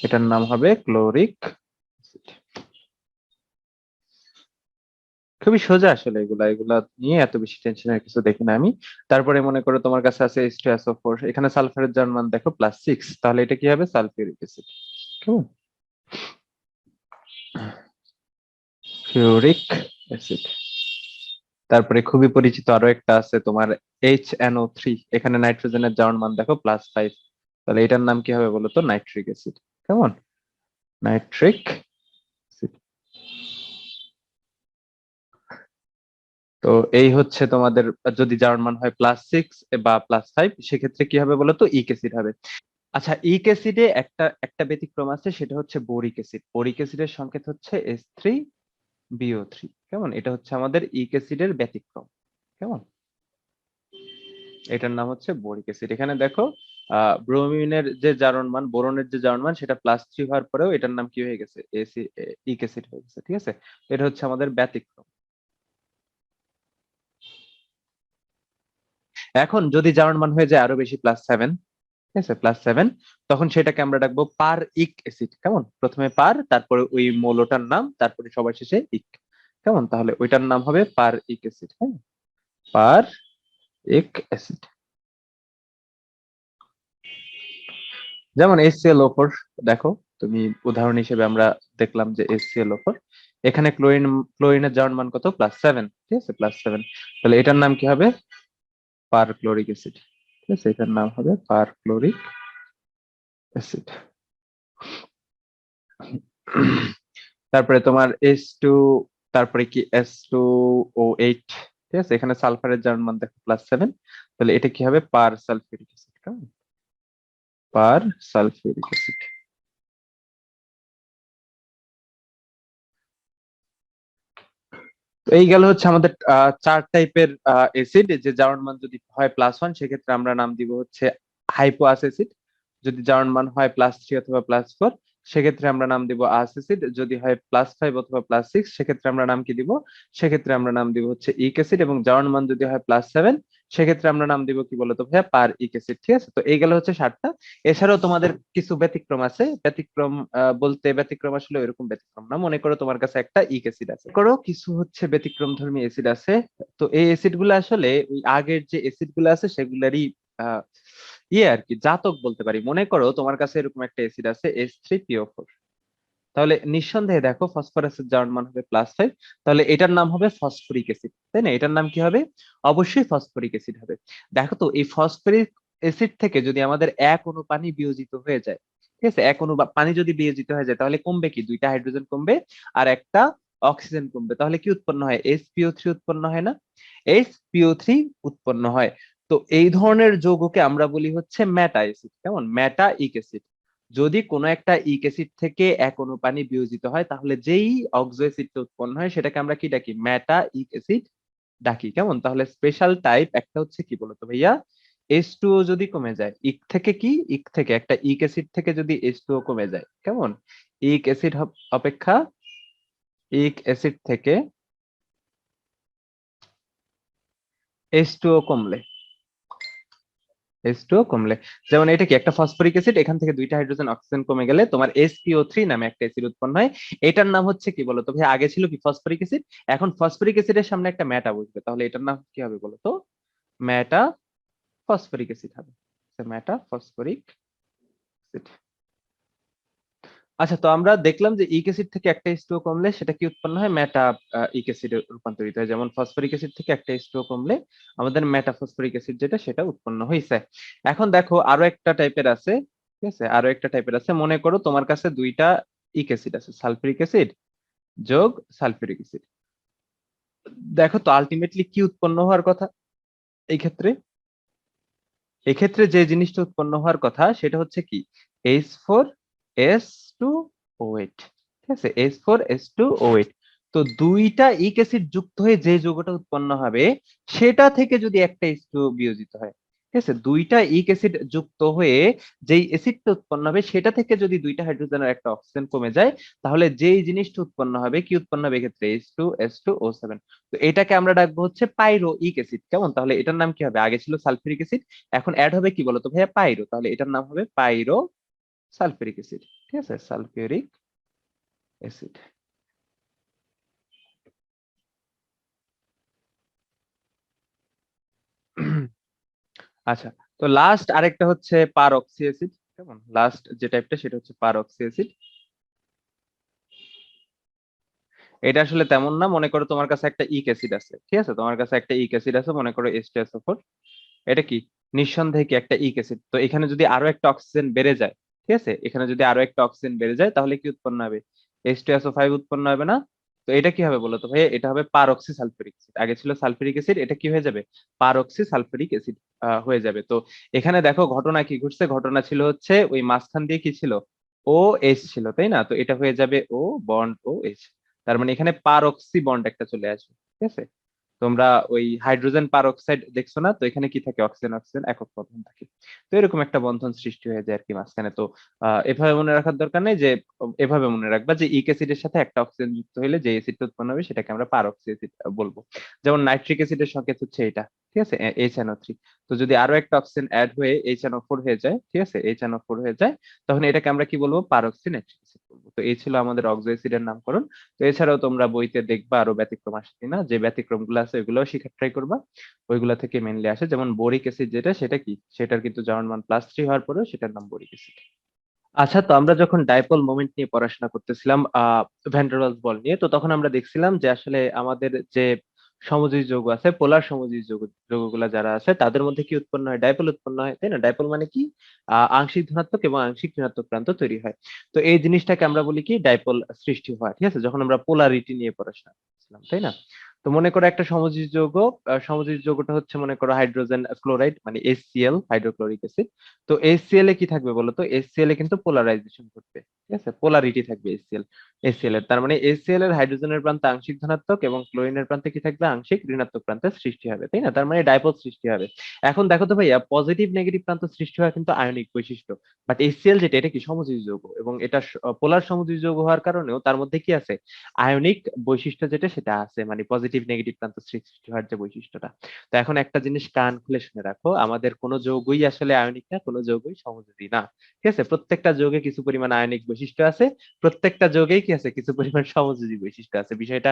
এটার নাম হবে ক্লোরিক অ্যাসিড। খুবই সোজা আসলে, এগুলা এগুলা নিয়ে এত বেশি টেনশনের কিছু দেখি না আমি। তারপরে মনে করো তোমার কাছে আছে H2SO4, এখানে সালফারের জারণ মান দেখো +6, তাহলে এটা কি হবে? সালফিউরিক অ্যাসিড, কেমন? ফিউরিক অ্যাসিড। তারপরে খুবই পরিচিত আরো একটা আছে তোমার HNO3, এখানে নাইট্রোজেনের জারণ মান দেখো +5, তাহলে এটার নাম কি হবে বলতো? নাইট্রিক অ্যাসিড, কেমন? Nitric acid. তো এই হচ্ছে তোমাদের যদি জারণ মান হয় +6 বা +5, সেক্ষেত্রে কি হবে বলতো? ইক অ্যাসিড হবে। আচ্ছা, ইক অ্যাসিডে একটা একটা ব্যতিক্রম আছে, সেটা হচ্ছে বোরিক অ্যাসিড। বোরিক অ্যাসিডের সংকেত হচ্ছে H3BO3, কেমন? এটা হচ্ছে আমাদের ইক অ্যাসিডের ব্যতিক্রম, কেমন? এটার নাম হচ্ছে বোরিক অ্যাসিড। এখানে দেখো ব্রোমিনের যে জারণ মান, বোরনের যে জারণ মান, সেটা +3 হওয়ার পরেও এটার নাম কি হয়ে গেছে? ইক অ্যাসিড হয়ে গেছে, ঠিক আছে। এটা হচ্ছে আমাদের ব্যতিক্রম। এখন যদি জারণ মান হয়ে যায় আরো বেশি, +7, ঠিক আছে, +7, তখন সেটাকে আমরা ডাকবো পার ইক অ্যাসিড, কেমন? প্রথমে পার, তারপরে ওই মৌলটার নাম, তারপরে সবার শেষে ইক, কেমন? তাহলে ওইটার নাম হবে পার ইক অ্যাসিড, হ্যাঁ, পার ইক অ্যাসিড। যেমন HClO4, দেখো তুমি উদাহরণ হিসেবে আমরা দেখলাম যে HClO4, এখানে ক্লোরিনের জারণ মান কত? +7, ঠিক আছে, +7। তাহলে এটার নাম কি হবে? পারক্লোরিক অ্যাসিড, ঠিক আছে, এটার নাম হবে পারক্লোরিক অ্যাসিড। তারপরে তোমার H2, তারপরে কি S2O8, ঠিক আছে, এখানে সালফারের জার্মান মান দেখো +7, তাহলে এটা কি হবে পার সালফিউরিক অ্যাসিড, পার সালফিউরিক অ্যাসিড। তো এই গেল হচ্ছে আমাদের 4 টাইপের অ্যাসিড, যে জার্মান মান যদি হয় +1 সেক্ষেত্রে আমরা নাম দিব হচ্ছে হাইপোয়াস অ্যাসিড, যদি জার্মান মান হয় +3 অথবা +4 সেক্ষেত্রে আমরা নাম দিব আস অ্যাসিড, যদি হয় +5 অথবা +6 সেক্ষেত্রে আমরা নাম কি দিব, সেক্ষেত্রে আমরা নাম দিব হচ্ছে ইক অ্যাসিড, এবং জার্মান মান যদি হয় +7 সেক্ষেত্রে আমরা নাম দিব কি বলতো ভাইয়া, পার ইক অ্যাসিড, ঠিক আছে। তো এই গেল হচ্ছে 7টা। এছাড়াও তোমাদের কিছু ব্যতিক্রম আছে, ব্যতিক্রম বলতে ব্যতিক্রম আসলে এরকম ব্যতিক্রম না, মনে করো তোমার কাছে একটা ইক অ্যাসিড আছে, করো কিছু হচ্ছে ব্যতিক্রম ধর্মী অ্যাসিড আছে। তো এই অ্যাসিড গুলো আসলে ওই আগের যে অ্যাসিড গুলো আছে সেগুলারই আহ আর কি জাতক বলতে পারি। মনে করো তোমার কাছে এরকম একটা অ্যাসিড আছে H3PO4, তাহলে নিঃসন্দেহে দেখো ফসফরাসের জার্মান মান হবে +5, তাহলে এটার নাম হবে ফসফরিক অ্যাসিড, তাই না? এটার নাম কি হবে? অবশ্যই ফসফরিক অ্যাসিড হবে। দেখো তো এই ফসফরিক অ্যাসিড থেকে যদি আমাদের 1 অণু পানি বিয়োজিত হয়ে যায়, ঠিক আছে, 1 অণু পানি যদি বিয়োজিত হয়ে যায় তাহলে কমবে কি, 2টা হাইড্রোজেন কমবে আর একটা অক্সিজেন কমবে, তাহলে কি উৎপন্ন হয়? HPO3 উৎপন্ন হয় না? HPO3 উৎপন্ন হয়। তো এই ধরনের যৌগকে আমরা বলি হচ্ছে মেটা অ্যাসিড, কেমন? মেটা ইক অ্যাসিড। যদি কোনো একটা ইক অ্যাসিড থেকে 1 অণু পানি বিয়োজিত হয় তাহলে যেই অক্সো অ্যাসিডটা উৎপন্ন হয় সেটাকে আমরা কি ডাকি? মেটা ইক অ্যাসিড ডাকি, কেমন? তাহলে স্পেশাল টাইপ একটা হচ্ছে কি বলতো ভাইয়া, H2O যদি কমে যায়, ইক থেকে কি, ইক থেকে একটা ইক অ্যাসিড থেকে যদি H2O কমে যায়, কেমন? ইক অ্যাসিড অপেক্ষা ইক অ্যাসিড থেকে H2O কমলে, H2O কমলে, যেমন এটা কি একটা ফসফরিক অ্যাসিড, এখান থেকে 2টা হাইড্রোজেন অক্সিজেন কমে গেলে তোমার SPO3 নামে একটা অ্যাসিড উৎপন্ন হয়। এটার নাম হচ্ছে কি বলতো ভাই, আগে ছিল কি ফসফরিক অ্যাসিড, এখন ফসফরিক অ্যাসিডের সামনে একটা মেটা বসবে, তাহলে এটার নাম কি হবে বলতো? মেটা ফসফরিক অ্যাসিড হবে, মেটা ফসফরিক অ্যাসিড। আচ্ছা, তো আমরা দেখলাম যে ইক অ্যাসিড থেকে একটা H2O কমলে সেটা কি উৎপন্ন হয়? মেটা ইক অ্যাসিডে রূপান্তরিত হয়, যেমন ফসফরিক অ্যাসিড থেকে একটা H2O কমলে আমাদের মেটা ফসফরিক অ্যাসিড যেটা সেটা উৎপন্ন হয়েছে। এখন দেখো আরো একটা টাইপের আছে, ঠিক আছে, আরো একটা টাইপের আছে। মনে করো তোমার কাছে 2টা ইক অ্যাসিড আছে, সালফিউরিক অ্যাসিড যোগ সালফিউরিক অ্যাসিড। দেখো তো আলটিমেটলি কি উৎপন্ন হওয়ার কথা এই ক্ষেত্রে? এক্ষেত্রে যে জিনিসটা উৎপন্ন হওয়ার কথা সেটা হচ্ছে কি, H4S2O8, ঠিক আছে, H4S2O8। তো 2টা ইক অ্যাসিড যুক্ত হয়ে যে যৌগটা উৎপন্ন হবে সেটা থেকে যদি একটা H2O বিয়োজিত হয়, ঠিক আছে, 2টা ইক অ্যাসিড যুক্ত হয়ে যেই অ্যাসিডটা উৎপন্ন হবে সেটা থেকে যদি 2টা হাইড্রোজেন আর একটা অক্সিজেন কমে যায় তাহলে যেই জিনিসটা উৎপন্ন হবে, কি উৎপন্ন হবে এক্ষেত্রে? H2S2O7। তো এটাকে আমরা ডাকবো হচ্ছে পাইরোইক অ্যাসিড, কেমন? তাহলে এটার নাম কি হবে? আগে ছিল সালফিউরিক অ্যাসিড, এখন অ্যাড হবে কি বলতো ভাইয়া, পাইরো, তাহলে এটার নাম হবে পাইরো সালফিউরিক অ্যাসিড, ঠিক আছে, সালফিউরিক অ্যাসিড। আচ্ছা, তো লাস্ট আরেকটা হচ্ছে পারঅক্সি অ্যাসিড, কেমন? লাস্ট যে টাইপটা সেটা হচ্ছে পারঅক্সি অ্যাসিড। এটা আসলে তেমন না, মনে করো তোমার কাছে একটা ইক অ্যাসিড আছে, ঠিক আছে, তোমার কাছে একটা ইক অ্যাসিড আছে, মনে করো H2SO4, এটা কি নিঃসন্দেহে কি একটা ইক অ্যাসিড। তো এখানে যদি আরো একটা অক্সিজেন বেড়ে যায়, ঠিক আছে, এখানে যদি আরো একটা অক্সিজেন বেড়ে যায় তাহলে কি উৎপন্ন হবে? H2SO5 উৎপন্ন হবে না? তো এটা কি হবে বলতো ভাই? এটা হবে পারঅক্সি সালফিউরিক অ্যাসিড। আগে ছিল সালফিউরিক অ্যাসিড, এটা কি হয়ে যাবে? পারঅক্সি সালফিউরিক অ্যাসিড হয়ে যাবে। তো এখানে দেখো ঘটনা কি ঘটছে, ঘটনা ছিল হচ্ছে ওই মাঝখান দিয়ে কি ছিল, ও এইচ ছিল, তাই না? তো এটা হয়ে যাবে ও বন্ড ও এইচ, তার মানে এখানে পারঅক্সি বন্ড একটা চলে আসবে, ঠিক আছে। তোমরা ওই হাইড্রোজেন পারঅক্সাইড দেখছো না? তো এখানে কি থাকে? অক্সিজেন অক্সিজেন একক বন্ধন থাকে। তো এরকম একটা বন্ধন সৃষ্টি হয়ে যায় আর কি মাঝখানে। তো এভাবে মনে রাখার দরকার নেই যে, এভাবে মনে রাখবা যে ইক অ্যাসিডের সাথে একটা অক্সিজেন যুক্ত হলে যে অ্যাসিডটা উৎপন্ন হবে সেটাকে আমরা পারঅক্সি অ্যাসিড বলবো। যেমন নাইট্রিক অ্যাসিডের সংকেত হচ্ছে এটা, ঠিক আছে, HNO3। তো যদি আরো একটা অক্সিজেন অ্যাড হয়ে HNO4 হয়ে যায়, ঠিক আছে, HNO4 হয়ে যায়, তখন এটাকে আমরা কি বলবো? পারঅক্সি নাইট্রিক অ্যাসিড বলবো। তো এই ছিল আমাদের অক্সো অ্যাসিডের নামকরণ। তো এছাড়াও তোমরা বইতে দেখবা আরো ব্যতিক্রম আসে কিনা, যে ব্যতিক্রম গুলো আছে ওইগুলোও শিখার ট্রাই করবা। ওইগুলা থেকে মেনলি আসে, যেমন বোরিক অ্যাসিড যেটা, সেটা কি, সেটার কিন্তু জার্মান মান +3 হওয়ার পরেও সেটার নাম বোরিক অ্যাসিড। আচ্ছা, তো আমরা যখন ডাইপোল মোমেন্ট নিয়ে পড়াশোনা করতেছিলাম ভ্যান ডার ওয়ালস বল নিয়ে, তো তখন আমরা দেখছিলাম যে আসলে আমাদের যে সমযোজী যৌগ আছে, পোলার সমযোজী যৌগগুলা যারা আছে তাদের মধ্যে কি উৎপন্ন হয়? ডাইপোল উৎপন্ন হয়, তাই না? ডাইপোল মানে কি? আংশিক ধনাত্মক এবং আংশিক ঋণাত্মক প্রান্ত তৈরি হয়। তো এই জিনিসটাকে আমরা বলি কি? ডাইপোল সৃষ্টি হওয়া, ঠিক আছে? যখন আমরা পোলারিটি নিয়ে পড়াশোনা করছিলাম, তাই না? তো মনে করো একটা সমযোজী যৌগ, সমযোজী যৌগটা হচ্ছে মনে করো হাইড্রোজেন ক্লোরাইড মানে HCl, হাইড্রোক্লোরিক অ্যাসিড। তো HCl এ কি থাকবে বলো তো? HCl এ কিন্তু পোলারাইজেশন ঘটবে, ঠিক আছে? পোলারিটি থাকবে HCl এর। তার মানে HCl এর হাইড্রোজেনের প্রান্তে আংশিক ধনাত্মক এবং ক্লোরিনের প্রান্তে কি থাকবে? আংশিক ঋণাত্মক প্রান্তের সৃষ্টি হবে, তাই না? তার মানে ডাইপোল সৃষ্টি হবে। এখন দেখো তো ভাইয়া, পজিটিভ নেগেটিভ প্রান্ত সৃষ্টি হয় কিন্তু আয়নিক বৈশিষ্ট্য। বাট HCl যেটা, এটা কি? সমযোজী যৌগ, এবং এটা পোলার সমযোজী যৌগ হওয়ার কারণেও তার মধ্যে কি আছে? আয়নিক বৈশিষ্ট্য যেটা, সেটা আছে, মানে পজিটিভ নেগেটিভ প্রান্ত সৃষ্টি হওয়ার যে বৈশিষ্ট্যটা। তো এখন একটা জিনিস কান খুলে শুনে রাখো, আমাদের কোনো যৌগই আসলে আয়নিক না, কোনো যৌগই সমযোজী না, ঠিক আছে? প্রত্যেকটা যৌগে কিছু পরিমাণ আয়নিক বৈশিষ্ট্য আছে, প্রত্যেকটা যৌগেই কি আছে? কিছু পরিমাণ সমযোজী বৈশিষ্ট্য আছে। বিষয়টা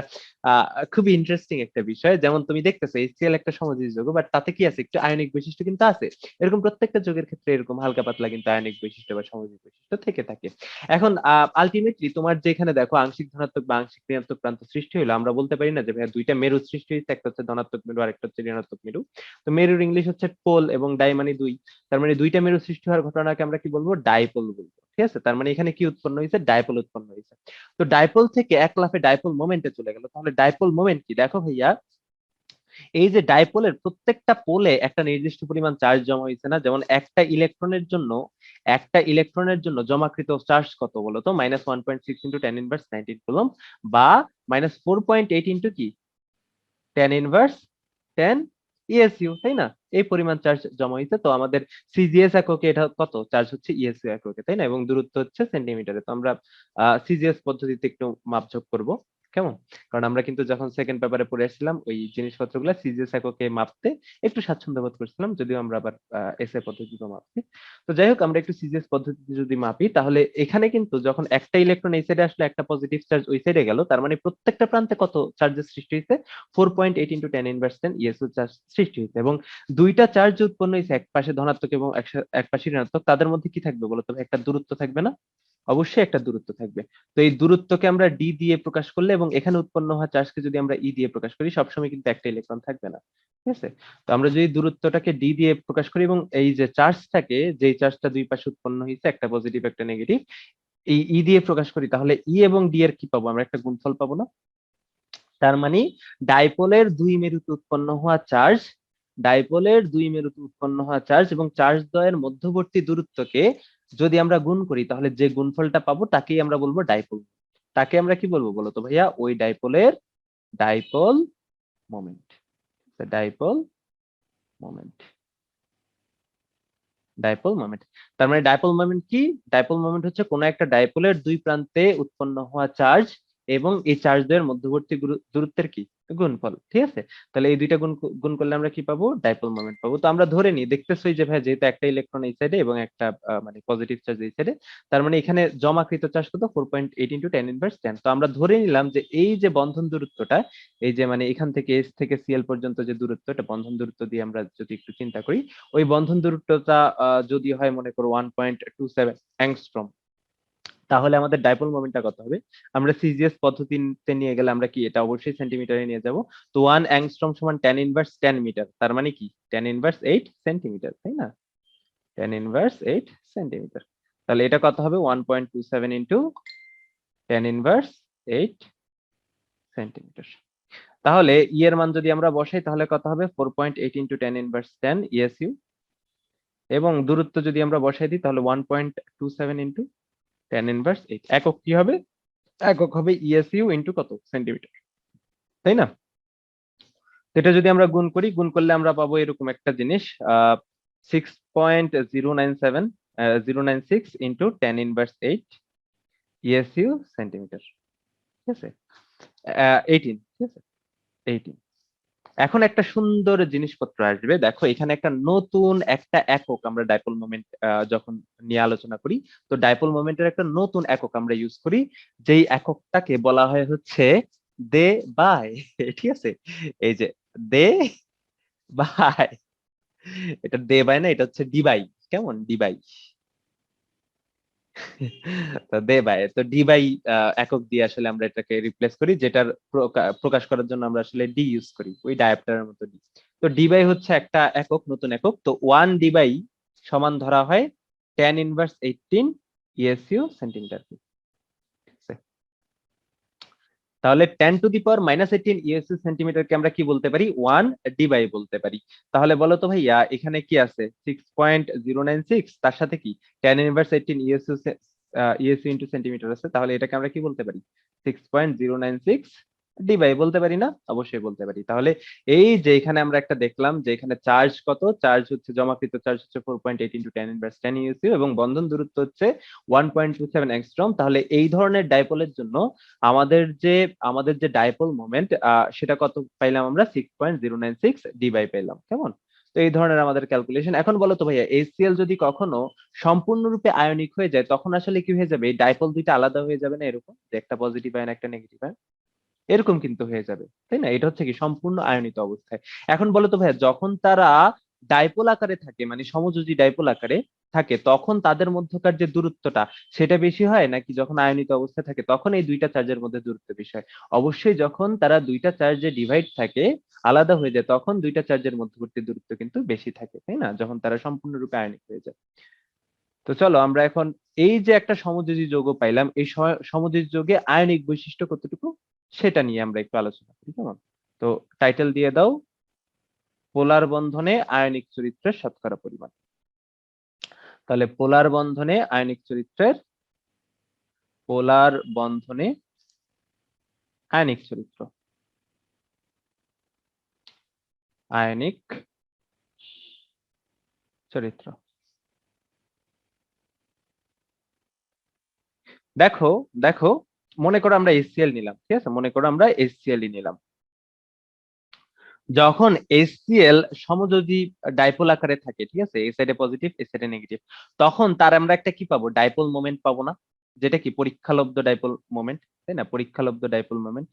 খুবই ইন্টারেস্টিং একটা বিষয়। যেমন তুমি দেখতেছো HCl একটা সমযোজী যৌগ, বাট তাতে কি আছে? একটু আয়নিক বৈশিষ্ট্য কিন্তু আছে। এরকম প্রত্যেকটা যৌগের ক্ষেত্রে এরকম হালকা পাতলা কিন্তু আয়নিক বৈশিষ্ট্য বা সমযোজী বৈশিষ্ট্য থেকে থাকে। এখন আলটিমেটলি তোমার যেখানে দেখো আংশিক ধনাত্মক বা আংশিক ঋণাত্মক প্রান্ত সৃষ্টি হলো, আমরা বলতে পারি না যে ভাইয়া দুইটা মেরু সৃষ্টি হয়েছে, একটা হচ্ছে ধনাত্মক মেরু আর একটা হচ্ছে ঋণাত্মক মেরু। তো মেরুর ইংলিশ হচ্ছে পোল এবং ডাই মানে দুই। তার মানে দুইটা মেরু সৃষ্টি হওয়ার ঘটনাকে আমরা কি বলবো? ডাইপোল বলবো, ঠিক আছে? তার মানে এখানে কি উৎপন্ন হয়েছে? ডাইপোল উৎপন্ন হয়েছে। তো ডাইপোল থেকে এক লাফে ডাইপোল মোমেন্টে চলে গেল। তাহলে ডাইপোল মোমেন্ট কি? দেখো ভাইয়া, এই যে ডাইপোলের প্রত্যেকটা পোলে একটা নির্দিষ্ট পরিমাণ চার্জ জমা হয়েছে না? যেমন একটা ইলেকট্রনের জন্য জমাকৃত চার্জ কত বলতো? -1.6 ইন্টু 10⁻19 কুলম্ব, বা -4.8 ইন্টু কি 10⁻10 ESU, তাই না? এই পরিমাণ চার্জ জমা হয়েছে। তো আমাদের সিজিএস এককে এটা কত চার্জ হচ্ছে? ESU এককে, তাই না? এবং দূরত্ব হচ্ছে সেন্টিমিটারে। তো আমরা সিজিএস পদ্ধতিতে একটু মাপঝোপ করব, কেমন? কারণ আমরা কিন্তু যখন সেকেন্ড পেপারে পড়ে আসছিলাম ওই জিনিসপত্রগুলো সিজিএস এককে মাপতে একটু স্বাচ্ছন্দ্য বোধ করছিলাম, যদিও আমরা আবার এসএ পদ্ধতিতে মাপছি। তো যাই হোক, আমরা একটু সিজিএস পদ্ধতিতে যদি মাপি, তাহলে এখানে কিন্তু যখন একটা ইলেকট্রন এই সাইডে আসলে, একটা পজিটিভ চার্জ ওই সাইডে গেল, তার মানে প্রত্যেকটা প্রান্তে কত চার্জের সৃষ্টি হয়েছে? 4.8 ইন্টু 10⁻10 ESU চার্জ সৃষ্টি হয়েছে। এবং দুইটা চার্জ উৎপন্ন হয়েছে, এক পাশে ধনাত্মক এবং এক পাশে ঋণাত্মক। তাদের মধ্যে কি থাকবে বলতো? একটা দূরত্ব থাকবে না? অবশ্যই একটা দূরত্ব থাকবে। তো এই দূরত্বকে আমরা ডি দিয়ে প্রকাশ করলে, এবং এখানে উৎপন্ন হওয়া চার্জকে যদি আমরা ই দিয়ে প্রকাশ করি, সবসময় কিন্তু একটা ইলেকট্রন থাকবে না, ঠিক আছে? তো আমরা যদি দূরত্বটাকে ডি দিয়ে প্রকাশ করি এবং এই যে চার্জটাকে, যেই চার্জটা দুই পাশে উৎপন্ন হয়েছে, একটা পজিটিভ একটা নেগেটিভ, এই ই দিয়ে প্রকাশ করি, তাহলে ই এবং ডি এর কি পাবো? আমরা একটা গুণফল পাবো না? তার মানে ডাইপোলের দুই মেরুতে উৎপন্ন হওয়া চার্জ, এবং চার্জ দ্বয়ের মধ্যবর্তী দূরত্বকে যদি আমরা গুণ করি, তাহলে যে গুণফলটা পাবো তাকেই আমরা বলবো ডাইপোল। তাকে আমরা কি বলবো বলতো ভাইয়া? ওই ডাইপোলের dipole moment, dipole moment, dipole moment. তার মানে ডাইপোল মোমেন্ট কি? ডাইপোল মোমেন্ট হচ্ছে কোন একটা ডাইপোলের দুই প্রান্তে উৎপন্ন হওয়া চার্জ এবং এই চার্জ দ্বয়ের মধ্যবর্তী দূরত্বের কি? গুণফল, ঠিক আছে? তাহলে এই দুইটা গুণ গুণ করলে আমরা কি পাবো? ডাইপোল মোমেন্ট পাবো। তো আমরা ধরে নিই, দেখতেছই যে ভাই, যেহেতু একটা ইলেকট্রন এই সাইডে এবং একটা মানে পজিটিভ চার্জ এই সাইডে, তার মানে এখানে জমাকৃত চার্জ কত? 4.8 ইন্টু 10⁻10। তো আমরা ধরে নিলাম যে এই যে বন্ধন দূরত্বটা, এই যে মানে এখান থেকে এস থেকে সিএল পর্যন্ত যে দূরত্ব, এটা বন্ধন দূরত্ব দিয়ে আমরা যদি একটু চিন্তা করি, ওই বন্ধন দূরত্বটা যদি হয় মনে করো 1.27 অ্যাংস্ট্রম, তাহলে আমাদের ডাইপোল মোমেন্টটা কত হবে? আমরা সিজিএস পদ্ধতিতে নিয়ে গেলে আমরা কি এটা অবশ্যই সেন্টিমিটারে নিয়ে যাব। তো 1 অ্যাংস্ট্রম সমান 10⁻10 মিটার, তার মানে কি 10⁻8 সেন্টিমিটার, তাই না? 10⁻8 সেন্টিমিটার। তাহলে এটা কত হবে? 1.27 ইন্টু 10⁻8 সেন্টিমিটার। তাহলে ই এর মান যদি আমরা বসাই, তাহলে কত হবে? 4.8 ইন্টু 10⁻10 ESU, এবং দূরত্ব যদি আমরা বসাই দিই, তাহলে 1.27 ইন্টু 10⁻8। একক কি হবে? একক হবে ESU ইন্টু কত? সেন্টিমিটার, তাই না? তো এটা যদি আমরা গুণ করি, গুণ করলে আমরা পাবো এরকম একটা জিনিস, 6.096 ইন্টু 10⁻8 ESU সেন্টিমিটার, ঠিক আছে? 18, ঠিক আছে? 18। এখন একটা সুন্দর জিনিসপত্র আসবে, দেখো এখানে একটা নতুন একটা একক আমরা ডাইপোল মোমেন্ট যখন নিয়ে আলোচনা করি, তো ডাইপোল মোমেন্টের একটা নতুন একক আমরা ইউজ করি, যেই এককটাকে বলা হয় হচ্ছে দে বাই। ঠিক আছে? এই যে দে বাই, এটা দে বাই না, এটা হচ্ছে ডিবাই। কেমন? ডিবাই, তো দে বাই, তো ডি বাই একক দিয়ে আসলে আমরা এটাকে রিপ্লেস করি, যেটার প্রকাশ করার জন্য আমরা আসলে ডি ইউজ করি, ওই ডায়াপ্টারের মতো ডি। তো ডি বাই হচ্ছে একটা একক, নতুন একক। তো 1 ডি বাই সমান ধরা হয় tan inverse 18 ESU centimetre cube. ঠিক আছে, তাহলে 10 টু দি পাওয়ার -18 ইএসইউ সেন্টিমিটারকে আমরা কি বলতে পারি? 1 ডি বাই বলতে পারি। তাহলে বলো তো ভাইয়া এখানে কি আছে? 6.096, তার সাথে কি tan inverse 18 ESU ESU into centimetre আছে, তাহলে এটাকে আমরা কি বলতে পারি? 6.096 ডি বাই বলতে পারি না? অবশ্যই বলতে পারি। তাহলে এই যে এখানে আমরা একটা দেখলাম যে এখানে চার্জ কত, চার্জ হচ্ছে জমাকৃত চার্জ হচ্ছে 4.8 ইনটু tan ইনভার্স 10 ইএসইউ এবং বন্ধন দূরত্ব হচ্ছে 1.27 অ্যাংস্ট্রম। তাহলে এই ধরনের ডাইপোলের জন্য আমাদের যে ডাইপোল মোমেন্ট সেটা কত পাইলাম আমরা? 6.096 ডি বাই পেলাম। কেমন? তো এই ধরনের আমাদের ক্যালকুলেশন। এখন বলো তো ভাইয়া HCl যদি কখনো সম্পূর্ণরূপে আয়নিক হয়ে যায় তখন আসলে কি হয়ে যাবে? এই ডাইপোল দুইটা আলাদা হয়ে যাবে না এরকম, যে একটা পজিটিভ আয়ন একটা নেগেটিভ আয়ন এরকম কিন্তু হয়ে যাবে, তাই না? এটা হচ্ছে কি সম্পূর্ণ আয়নিত অবস্থায়। এখন বলো তো ভাইয়া যখন তারা ডাইপোল আকারে থাকে, মানে সমযোজী ডাইপোল আকারে থাকে, তখন তাদের মধ্যকার যে দূরত্বটা সেটা বেশি হয়, নাকি যখন আয়নিত অবস্থায় থাকে তখন এই দুইটা চার্জের মধ্যে দূরত্ব বেশি হয়? অবশ্যই যখন তারা দুইটা চার্জে ডিভাইড থাকে, আলাদা হয়ে যায়, তখন দুইটা চার্জের মধ্যবর্তী দূরত্ব কিন্তু বেশি থাকে, তাই না? যখন তারা সম্পূর্ণরূপে আয়নিক হয়ে যায়। তো চলো আমরা এখন এই যে একটা সমযোজী যৌগ পাইলাম, এই সমযোজী যৌগে আয়নিক বৈশিষ্ট্য কতটুকু সেটা নিয়ে আমরা একটু আলোচনা করি, কেমন? তো টাইটেল দিয়ে দাও, পোলার বন্ধনে আয়নিক চরিত্রের শতকরা পরিমাণ। তাহলে পোলার বন্ধনে আয়নিক চরিত্রের, পোলার বন্ধনে আয়নিক চরিত্র, আয়নিক চরিত্র। দেখো দেখো, মনে করো আমরা HCl নিলাম, ঠিক আছে? মনে করো আমরা HCl নিলাম। যখন HCl সমযোজী ডাইপোল আকারে থাকে, ঠিক আছে, এই সাইডে পজিটিভ এই সাইডে নেগেটিভ, তখন তার আমরা একটা কি পাবো? ডাইপোল মোমেন্ট পাবো না? যেটা কি পরীক্ষালব্ধ ডাইপোল মোমেন্ট, তাই না? পরীক্ষালব্ধ ডাইপোল মোমেন্ট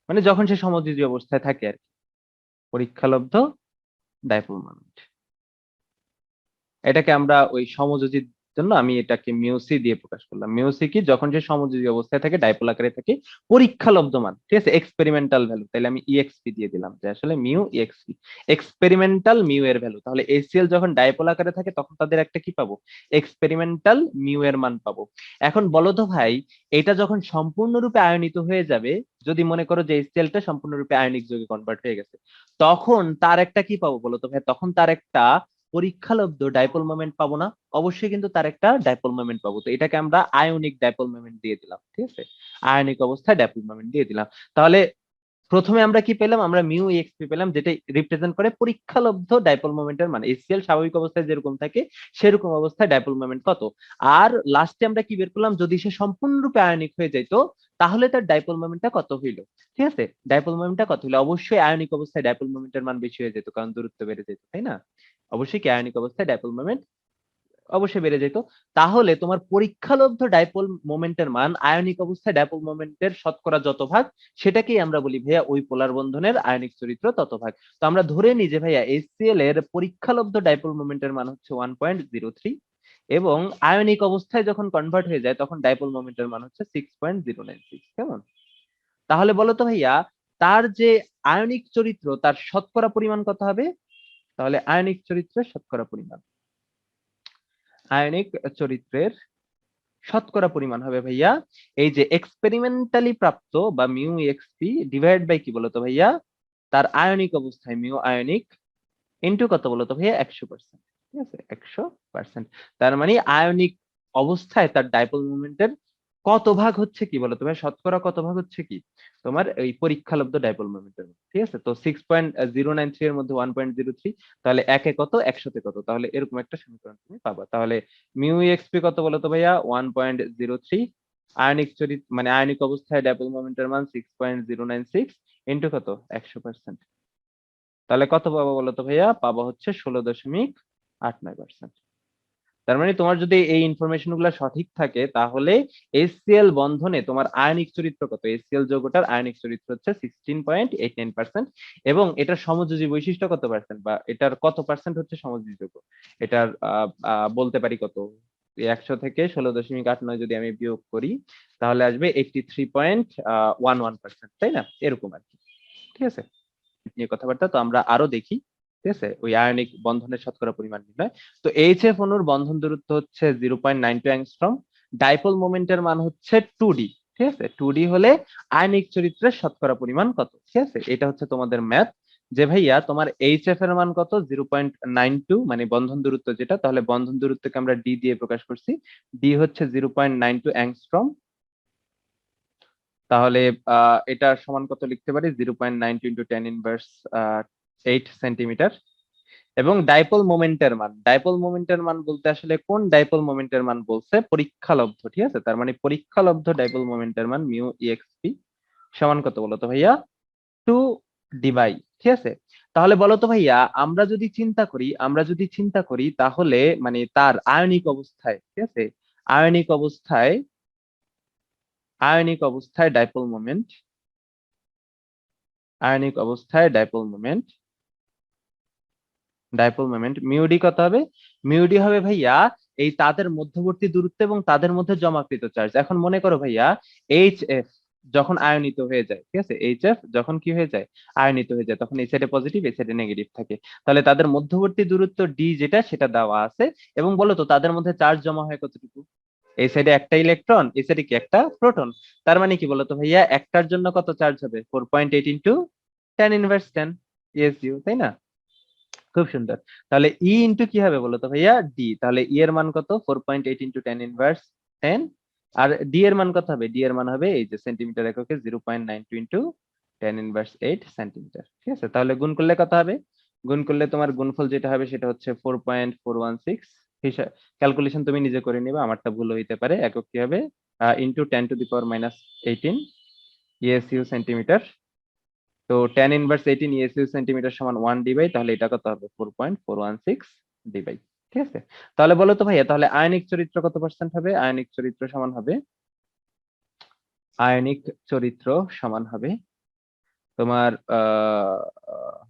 মানে যখন সে সমযোজী অবস্থায় থাকে আর কি, পরীক্ষালব্ধ ডাইপোল মোমেন্ট। এটাকে আমরা ওই সমযোজীর জন্য আমি এটাকে মিউসি দিয়ে প্রকাশ করলাম। মিউসি কি? যখন সে সমযোজী অবস্থায় থাকে, ডাইপোল আকারে থাকে, পরীক্ষালব্ধ মান, ঠিক আছে, এক্সপেরিমেন্টাল ভ্যালু। তাহলে আমি ইএক্সপি দিয়ে দিলাম, যে আসলে মিউ ইএক্সপি, এক্সপেরিমেন্টাল মিউ এর ভ্যালু। তাহলে HCl যখন ডাইপোল আকারে থাকে তখন তাদের একটা কি পাবো? এক্সপেরিমেন্টাল মিউ এর মান পাবো। এখন বলো তো ভাই, এটা যখন সম্পূর্ণরূপে আয়নিত হয়ে যাবে, যদি মনে করো যে HCl টা সম্পূর্ণরূপে আয়নিক যৌগে কনভার্ট হয়ে গেছে, তখন তার একটা কি পাবো বলো তো ভাই? তখন তার একটা পরীক্ষালব্ধ ডাইপোল মোমেন্ট পাবো না? অবশ্যই কিন্তু তার একটা ডাইপোল মোমেন্ট পাবো। তো এটাকে আমরা আয়নিক ডাইপোল মোমেন্ট দিয়ে দিলাম, ঠিক আছে? আয়নিক অবস্থায় ডাইপোল মোমেন্ট দিয়ে দিলাম। তাহলে প্রথমে আমরা কি পেলাম? আমরা মিউ এক্সপি পেলাম, যেটা রিপ্রেজেন্ট করে পরীক্ষালব্ধ ডাইপোল মোমেন্টের মান। HCl স্বাভাবিক অবস্থায় যেরকম থাকে সেরকম অবস্থায় ডাইপোল মোমেন্ট কত। আর লাস্টে আমরা কি বের করলাম? যদি সে সম্পূর্ণরূপে আয়নিক হয়ে যাইতো তাহলে তার ডাইপোল মোমেন্টটা কত হইলো, ঠিক আছে? ডাইপোল মোমেন্টটা কত হইলো? অবশ্যই আয়নিক অবস্থায় ডাইপোল মোমেন্টের মান বেশি হয়ে যেত, কারণ দূরত্ব বেড়ে যেত, তাই না? অবশ্যই কি আয়নিক অবস্থায় ডাইপোল মোমেন্ট অবশ্যই বেড়ে যেত। তাহলে তোমার পরীক্ষালব্ধ ডাইপোল মোমেন্টের মান আয়নিক অবস্থায় ডাইপোল মোমেন্টের শতকরা যত ভাগ, সেটাকেই আমরা বলি ভাইয়া ওই পোলার বন্ধনের আয়নিক চরিত্র তত ভাগ। তো আমরা ধরে নিই যে ভাইয়া HCl এর পরীক্ষালব্ধ ডাইপোল মোমেন্টের মান হচ্ছে 1.03 এবং আয়নিক অবস্থায় যখন কনভার্ট হয়ে যায় তখন ডাইপোল মোমেন্টের মান হচ্ছে 6.096। কেমন? তাহলে বলো তো ভাইয়া, তার যে আয়নিক চরিত্র তার শতকরা পরিমাণ কত হবে? তাহলে আয়নিক চরিত্রের শতকরা পরিমাণ, আয়নিক চরিত্রের শতকরা পরিমাণ হবে ভাইয়া এই যে এক্সপেরিমেন্টালি প্রাপ্ত বা মিউ এক্সপি ডিভাইড বাই কি বলতো ভাইয়া? তার আয়নিক অবস্থায় মিউ আয়নিক ইনটু কত বলতো ভাইয়া? 100%, ঠিক আছে, 100%। তার মানে আয়নিক অবস্থায় তার ডাইপোল মোমেন্টের কত ভাগ হচ্ছে কি বলতো ভাই? শতকরা কত ভাগ হচ্ছে কি তোমার এই পরীক্ষালব্ধ ডাইপোল মোমেন্টের, ঠিক আছে? তো 6.093 এর মধ্যে 1.03, তাহলে একে কত, 100তে কত, তাহলে এরকম একটা সমীকরণ তুমি পাবা। তাহলে মিউ এক্সপি কত বলতো ভাইয়া? 1.03, আয়নিক চরিত্র মানে আয়নিক অবস্থায় ডাইপোল মোমেন্টের মান 6.096 ইনটু কত? 100%। তাহলে কত পাবো বলতো ভাইয়া? পাবো হচ্ছে 16.89%। তার মানে তোমার যদি এই ইনফরমেশন গুলো সঠিক থাকে তাহলে HCl বন্ধনে তোমার আয়নিক চরিত্র কত? HCl যৌগটার আয়নিক চরিত্র হচ্ছে 16.89% এবং এটার সমযোজী বৈশিষ্ট্য কত পার্সেন্ট, বা এটার কত পার্সেন্ট হচ্ছে সমযোজী যৌগ? এটার বলতে পারি কত, 100 থেকে 16.89 যদি আমি বিয়োগ করি তাহলে আসবে 83.11%, তাই না? এরকম আর কি। ঠিক আছে, নিয়ে কথাবার্তা তো আমরা আরো দেখি। ঠিক আছে, ওই আয়নিক বন্ধনের শতকরা পরিমাণ নির্ণয়। তো এইচএফ অণুর বন্ধন দূরত্ব হচ্ছে 0.92 অ্যাংস্ট্রম, ডাইপোল মোমেন্টের মান হচ্ছে 2d। ঠিক আছে, 2d হলে আয়নিক চরিত্রের শতকরা পরিমাণ কত? ঠিক আছে, এটা হচ্ছে তোমাদের ম্যাথ, যে ভাইয়া তোমার এইচএফ এর মান কত, 0.92, মানে বন্ধন দূরত্ব যেটা, তাহলে বন্ধন দূরত্বকে আমরা ডি দিয়ে প্রকাশ করছি, ডি হচ্ছে 0.92 অ্যাংস্ট্রম। তাহলে এটা সমান কত লিখতে পারি, 0.92 ইন্টু 10⁻8 সেন্টিমিটার। এবং ডাইপোল মোমেন্টের মান, ডাইপোল মোমেন্টের মান বলতে আসলে কোন ডাইপোল মোমেন্টের মান বলছে, পরীক্ষালব্ধ। ঠিক আছে, তার মানে পরীক্ষালব্ধ ডাইপোল মোমেন্টের মান মিউ ইএক্সপি সমান কত বলতো ভাইয়া, 2d বাই। ঠিক আছে, তাহলে বলতো ভাইয়া আমরা যদি চিন্তা করি তাহলে মানে তার আয়নিক অবস্থায়, ঠিক আছে, আয়নিক অবস্থায় ডাইপোল মোমেন্ট মিউডি কত হবে? মিউডি হবে ভাইয়া এই তাদের মধ্যবর্তী দূরত্ব এবং তাদের মধ্যে জমাকৃত চার্জ। এখন মনে করো ভাইয়া এইচএফ যখন আয়নিত হয়ে যায়, ঠিক আছে, এইচএফ যখন কি হয়ে যায়, আয়নিত হয়ে যায়, তখন এই সাইডে পজিটিভ এই সাইডে নেগেটিভ থাকে। তাহলে তাদের মধ্যবর্তী দূরত্ব ডি যেটা সেটা দেওয়া আছে, এবং বলো তো তাদের মধ্যে চার্জ জমা হয় কতটুকু? এই সাইডে একটা ইলেকট্রন, এই সাইডে কি একটা প্রোটন। তার মানে কি বলতো ভাইয়া, একটার জন্য কত চার্জ হবে, 4.8 ইন্টু 10⁻10 ইএসইউ, তাই না? খুব সুন্দর। তাহলে ই ইন্টু কি হবে বলতো ভাইয়া, ডি। তাহলে ই এর মান কত, 4.8 ইন্টু 10⁻10। আর ডি এর মান কত হবে, ডি এর মান হবে এই যে সেন্টিমিটার এককে 0.92 ইন্টু 10⁻8 সেন্টিমিটার। ঠিক আছে, তাহলে গুণ করলে কত হবে, গুণ করলে তোমার গুণফল যেটা হবে সেটা হচ্ছে 4.416। হিসাব ক্যালকুলেশন তুমি নিজে করে নিবে, আমারটা ভুল হইতে পারে। একক কি হবে, ইন্টু 10⁻18 ইএসইউ সেন্টিমিটার। তো 10⁻18 ইএসইউ সেন্টিমিটার সমান 1 ডি বাই, তাহলে এটা কত হবে, 4.416 ডি বাই। ঠিক আছে, তাহলে বলো তো ভাইয়া তাহলে আয়নিক চরিত্র কত পার্সেন্ট হবে? আয়নিক চরিত্র সমান হবে তোমার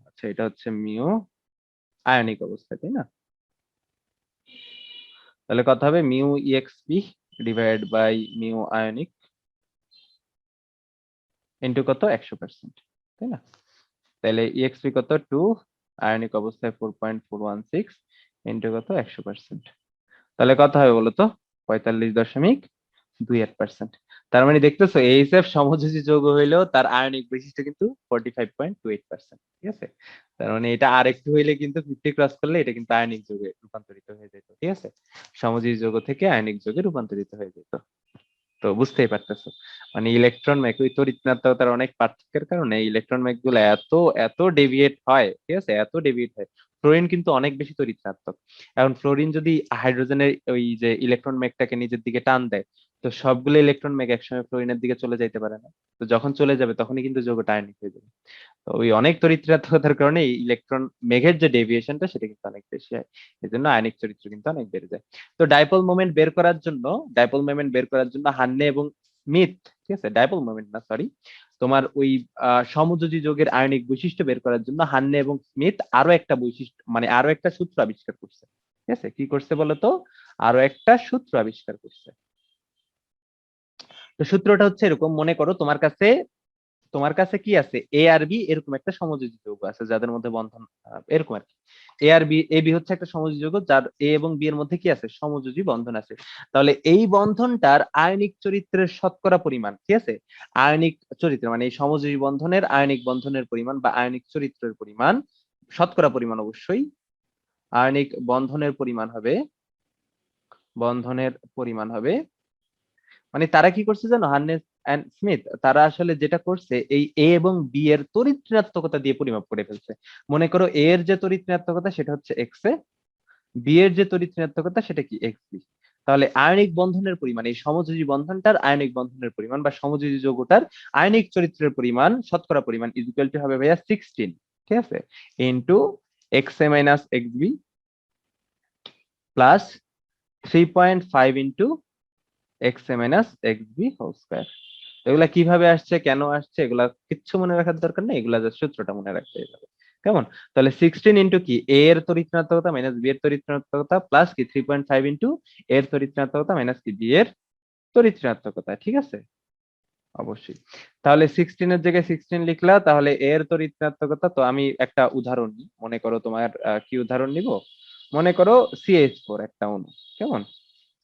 আচ্ছা এটা হচ্ছে মিউ আয়নিক অবস্থা, তাই না? তাহলে কত হবে, mu exp divide by mu ionic into কত, 100%, তাই না? তাহলে ইএক্সপি কত, 2, আয়নিক অবস্থায় 4.416 ইন্টু কত, 100%। তাহলে কত হবে বলতো, 45.28%। তার মানে দেখতেছো এইচএফ সমযোজী যৌগ হইলেও তার আয়নিক বৈশিষ্ট্য কিন্তু 45.28%। ঠিক আছে, তার মানে এটা আর একটু হইলে কিন্তু 50 ক্রস করলে এটা কিন্তু আয়নিক যৌগে রূপান্তরিত হয়ে যেত। ঠিক আছে, সমযোজী যৌগ থেকে আয়নিক যৌগে রূপান্তরিত হয়ে যেত। তো বুঝতেই পারতেছো, মানে ইলেকট্রন ম্যাগ ওই তড়িৎ ঋণাত্মকতার অনেক পার্থক্যের কারণে ইলেকট্রন ম্যাগ গুলো এত ডেভিয়েট হয়। ঠিক আছে, এত ডেভিয়েট হয়। ফ্লোরিন কিন্তু অনেক বেশি তড়িৎ ঋণাত্মক। এখন ফ্লোরিন যদি হাইড্রোজেনের ওই যে ইলেকট্রন ম্যাগটাকে নিজের দিকে টান দেয়, তো সবগুলো ইলেকট্রন ম্যাগ একসময় ফ্লোরিনের দিকে চলে যাইতে পারে না। তো যখন চলে যাবে তখনই কিন্তু যৌগটা আয়নিক হয়ে যাবে। তো ওই অনেক তড়িৎ ঋণাত্মকতার কারণে ইলেকট্রন মেঘের যে ডেভিয়েশনটা সেটা কিন্তু অনেক বেশি হয়, এই জন্য আয়নিক চরিত্র কিন্তু অনেক বেড়ে যায়। তো ডাইপোল মোমেন্ট বের করার জন্য হান্নে এবং স্মিথ, ঠিক আছে, ডাইপোল মোমেন্ট না সরি, তোমার ওই সমযোজী যৌগের আয়নিক বৈশিষ্ট্য বের করার জন্য হান্নে এবং স্মিথ আরো একটা বৈশিষ্ট্য মানে আরো একটা সূত্র আবিষ্কার করছে। ঠিক আছে, কি করছে বলতো, আরো একটা সূত্র আবিষ্কার করছে। তো সূত্রটা হচ্ছে এরকম, মনে করো তোমার কাছে কি আছে, এ আর বি এরকম একটা সমযোজী যৌগ আছে যাদের মধ্যে বন্ধন এরকম আর কি। এ আর বি, এ বি হচ্ছে একটা সমযোজী যৌগ যার এ এবং বি এর মধ্যে কি আছে, সমযোজী বন্ধন আছে। তাহলে এই বন্ধনটার আয়নিক চরিত্রের শতকরা পরিমাণ, ঠিক আছে, আয়নিক চরিত্র মানে এই সমযোজী বন্ধনের আয়নিক বন্ধনের পরিমাণ বা আয়নিক চরিত্রের পরিমাণ, শতকরা পরিমাণ অবশ্যই, আয়নিক বন্ধনের পরিমাণ হবে মানে তারা কি করছে জানো, হার্নেস এন্ড স্মিথ, তারা আসলে যেটা করছে এই এ এবং বি এর তড়িৎ ঋণাত্মকতা দিয়ে পরিমাপ করে ফেলছে। মনে করো এ এর যে তড়িৎ ঋণাত্মকতা সেটা হচ্ছে এক্স এ, বি এর যে তড়িৎ ঋণাত্মকতা সেটা কি এক্স বি। তাহলে আয়নিক বন্ধনের পরিমাণ, এই সমযোজী বন্ধনটার আয়নিক বন্ধনের পরিমাণ বা সমযোজী যৌগটার আয়নিক চরিত্রের পরিমাণ, শতকরা পরিমাণ ইজ ইকুয়াল টু হবে ভাইয়া 16, ঠিক আছে, into X A minus X B plus 3.5 into X A minus X B whole square. এগুলা কিভাবে আসছে, কেন আসছে, এগুলা কিচ্ছু মনে রাখার দরকার নেই, এগুলা জাস্ট সূত্রটা মনে রাখতে হবে। কেমন? তাহলে 16 ইন্টু কি এ এর তড়িৎ ঋণাত্মকতা মাইনাস বি এর তড়িৎ ঋণাত্মকতা প্লাস কি 3.5 ইন্টু এ এর তড়িৎ ঋণাত্মকতা মাইনাস কি বি এর তড়িৎ ঋণাত্মকতা, ঠিক আছে? অবশ্যই। তাহলে 16 এর জায়গায় 16 লিখলা, তাহলে এ এর তড়িৎ ঋণাত্মকতা, তো আমি একটা উদাহরণ নিই, মনে করো তোমার কি উদাহরণ নিব, মনে করো CH4 একটা অণু, কেমন?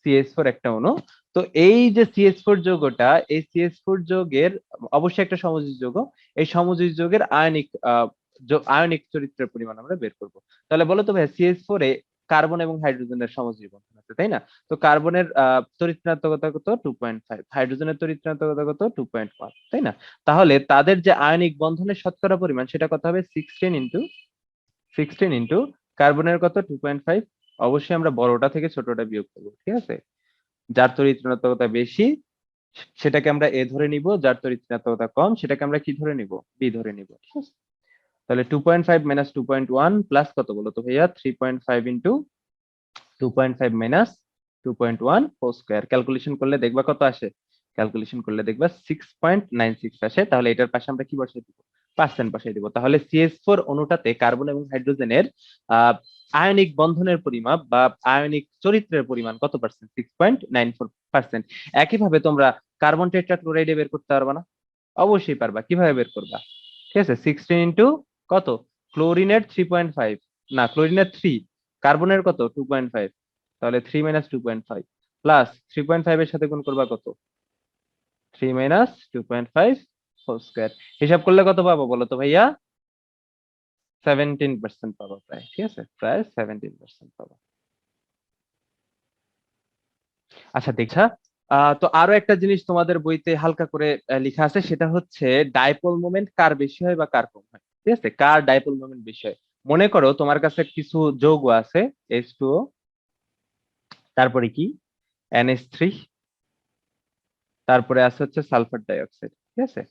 CH4 একটা অণু। তো এই যে CH4 যৌগটা, এই CH4 যৌগের অবশ্যই একটা সমযোজী যৌগ, এই সমযোজী যৌগের আয়নিক চরিত্রের পরিমাণ আমরা বের করব। তাহলে বলো তো ভাই, CH4 এ কার্বন এবং হাইড্রোজেনের সমযোজী বন্ধন আছে, তাই না? তো কার্বনের তড়িৎ ঋণাত্মকতা কত? 2.5, হাইড্রোজেনের তড়িৎ ঋণাত্মকতা কত? 2.1, তাই না? তাহলে তাদের যে আয়নিক বন্ধনের শতকরা পরিমাণ সেটা কত হবে? 16 ইন্টু কার্বনের কত? 2.5। অবশ্যই আমরা বড়টা থেকে ছোটটা বিয়োগ করবো, ঠিক আছে? যার তড়িৎ ঋণাত্মকতা বেশি সেটাকে আমরা এ ধরে নিব, যার তড়িৎ ঋণাত্মকতা কম সেটাকে আমরা কি ধরে নিব? বি ধরে নিব, ঠিক আছে? তাহলে 2.5 মাইনাস 2.1 প্লাস কত বলো তো ভাইয়া? 3.5 into 2.5 minus 2.1 whole square. Calculation করলে দেখবা কত আসে? ক্যালকুলেশন করলে দেখবা 6.96 আসে। তাহলে এটার পাশে আমরা কি বসাই দিব? পার্সেন্ট বসাই দিব। তাহলে CH4 অণুটাতে কার্বন এবং হাইড্রোজেনের আয়নিক বন্ধনের পরিমাপ বা আয়নিক চরিত্রের পরিমাণ কত পার্সেন্ট? 6.94%। একইভাবে তোমরা কার্বন টেট্রাক্লোরাইডে বের করতে পারবা না? অবশ্যই পারবা। কিভাবে বের করবা? ঠিক আছে, 16 ইন্টু কত? ক্লোরিনের 3.5, না ক্লোরিনের 3, কার্বনের কত? 2.5। তাহলে 3 মাইনাস 2.5 প্লাস 3.5 এর সাথে গুণ করবা কত? 3 মাইনাস 2.5 হোল স্কয়ার। হিসাব করলে কত পাবো বলো তো ভাইয়া? 17% পাবো প্রায়, ঠিক আছে? প্রায় 17% পাবো। আচ্ছা দেখা, তো আরো একটা জিনিস তোমাদের বইতে হালকা করে লেখা আছে, সেটা হচ্ছে ডাইপোল মোমেন্ট কার বেশি হয় বা কার কম হয়, ঠিক আছে? কার ডাইপোল মোমেন্ট বেশি হয়। মনে করো তোমার কাছে কিছু যৌগ আছে, H2O, তারপরে কি NH3, তারপরে আছে হচ্ছে সালফার ডাইঅক্সাইড, ঠিক আছে?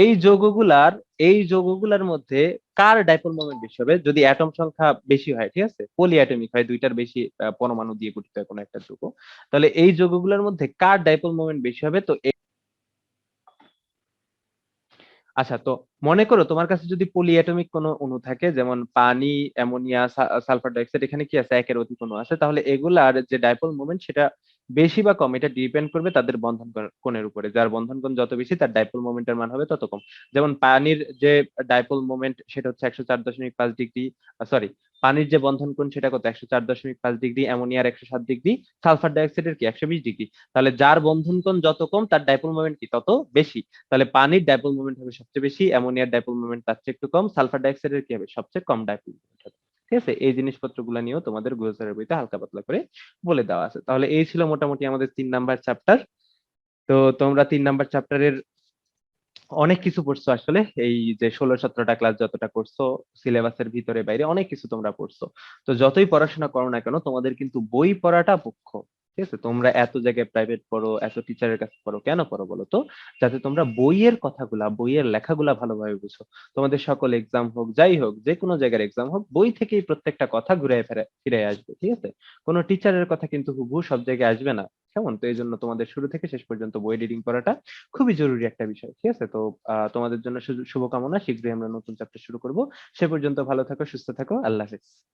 এই যৌগগুলার এই যৌগগুলার মধ্যে কার ডাইপোল মোমেন্ট বেশি হবে যদি অ্যাটম সংখ্যা বেশি হয়, ঠিক আছে? পলিঅ্যাটমিক হয়, দুইটার বেশি পরমাণু দিয়ে গঠিত হয় কোনো একটা যৌগ। তাহলে এই যৌগগুলোর মধ্যে কার ডাইপোল মোমেন্ট বেশি হবে? তো আচ্ছা, তো মনে করো তোমার কাছে যদি পলিঅ্যাটমিক কোনো অণু থাকে, যেমন পানি, অ্যামোনিয়া, সালফার ডাইঅক্সাইড, এখানে কি আছে? একের অধিক অণু আছে, তাহলে এগুলার যে ডাইপোল মোমেন্ট সেটা বেশি বা কম এটা ডিপেন্ড করবে তাদের বন্ধন কোণের উপরে। যার বন্ধন কোণ যত বেশি তার ডাইপোল মোমেন্টের মান হবে তত কম। যেমন পানির যে ডাইপোল মোমেন্ট সেটা হচ্ছে 104.5 ডিগ্রি, সরি, পানির যে বন্ধন কোণ সেটা কত? 104.5 ডিগ্রি, অ্যামোনিয়ার 107 ডিগ্রি, সালফার ডাইঅক্সাইডের কি 120 ডিগ্রি। তাহলে যার বন্ধন কোণ যত কম তার ডাইপোল মোমেন্ট কি তত বেশি। তাহলে পানির ডাইপোল মোমেন্ট হবে সবচেয়ে বেশি, অ্যামোনিয়ার ডাইপোল মোমেন্ট তার চেয়ে একটু কম, সালফার ডাইঅক্সাইডের কি হবে? সবচেয়ে কম ডাইপোল মোমেন্ট হবে, ঠিক আছে? এই জিনিসপত্রগুলো নিয়েও তোমাদের গুরুস্যারের বইতে হালকা পাতলা করে বলে দেওয়া আছে। তাহলে এই ছিল মোটামুটি আমাদের 3 নাম্বার চ্যাপ্টার। তো তোমরা 3 নাম্বার চ্যাপ্টারের অনেক কিছু পড়ছো আসলে, এই যে 16-17টা ক্লাস যতটা করছো, সিলেবাসের ভিতরে বাইরে অনেক কিছু তোমরা পড়ছো। তো যতই পড়াশোনা করো না কেন, তোমাদের কিন্তু বই পড়াটা মুখ্য, ঠিক আছে? তোমরা এত জায়গায় প্রাইভেট পড়ো, এত টিচারের কাছে পড়ো, কেন পড়ো বলো তো? যাতে তোমরা বইয়ের কথাগুলা, বইয়ের লেখাগুলা ভালোভাবে বুঝো। তোমাদের সকল এক্সাম হোক, যাই হোক, যে কোনো জায়গার এক্সাম হোক, বই থেকেই প্রত্যেকটা কথা ঘুরে ফিরে আসবে, ঠিক আছে? কোনো টিচারের কথা কিন্তু হুবহু সব জায়গায় আসবে না, কেমন? তো এই জন্য তোমাদের শুরু থেকে শেষ পর্যন্ত বই রিডিং করাটা খুবই জরুরি একটা বিষয়, ঠিক আছে? তো তোমাদের জন্য শুভকামনা, শীঘ্রই আমরা নতুন চ্যাপ্টার শুরু করব। সে পর্যন্ত ভালো থাকো, সুস্থ থাকো, আল্লাহ হাফেজ।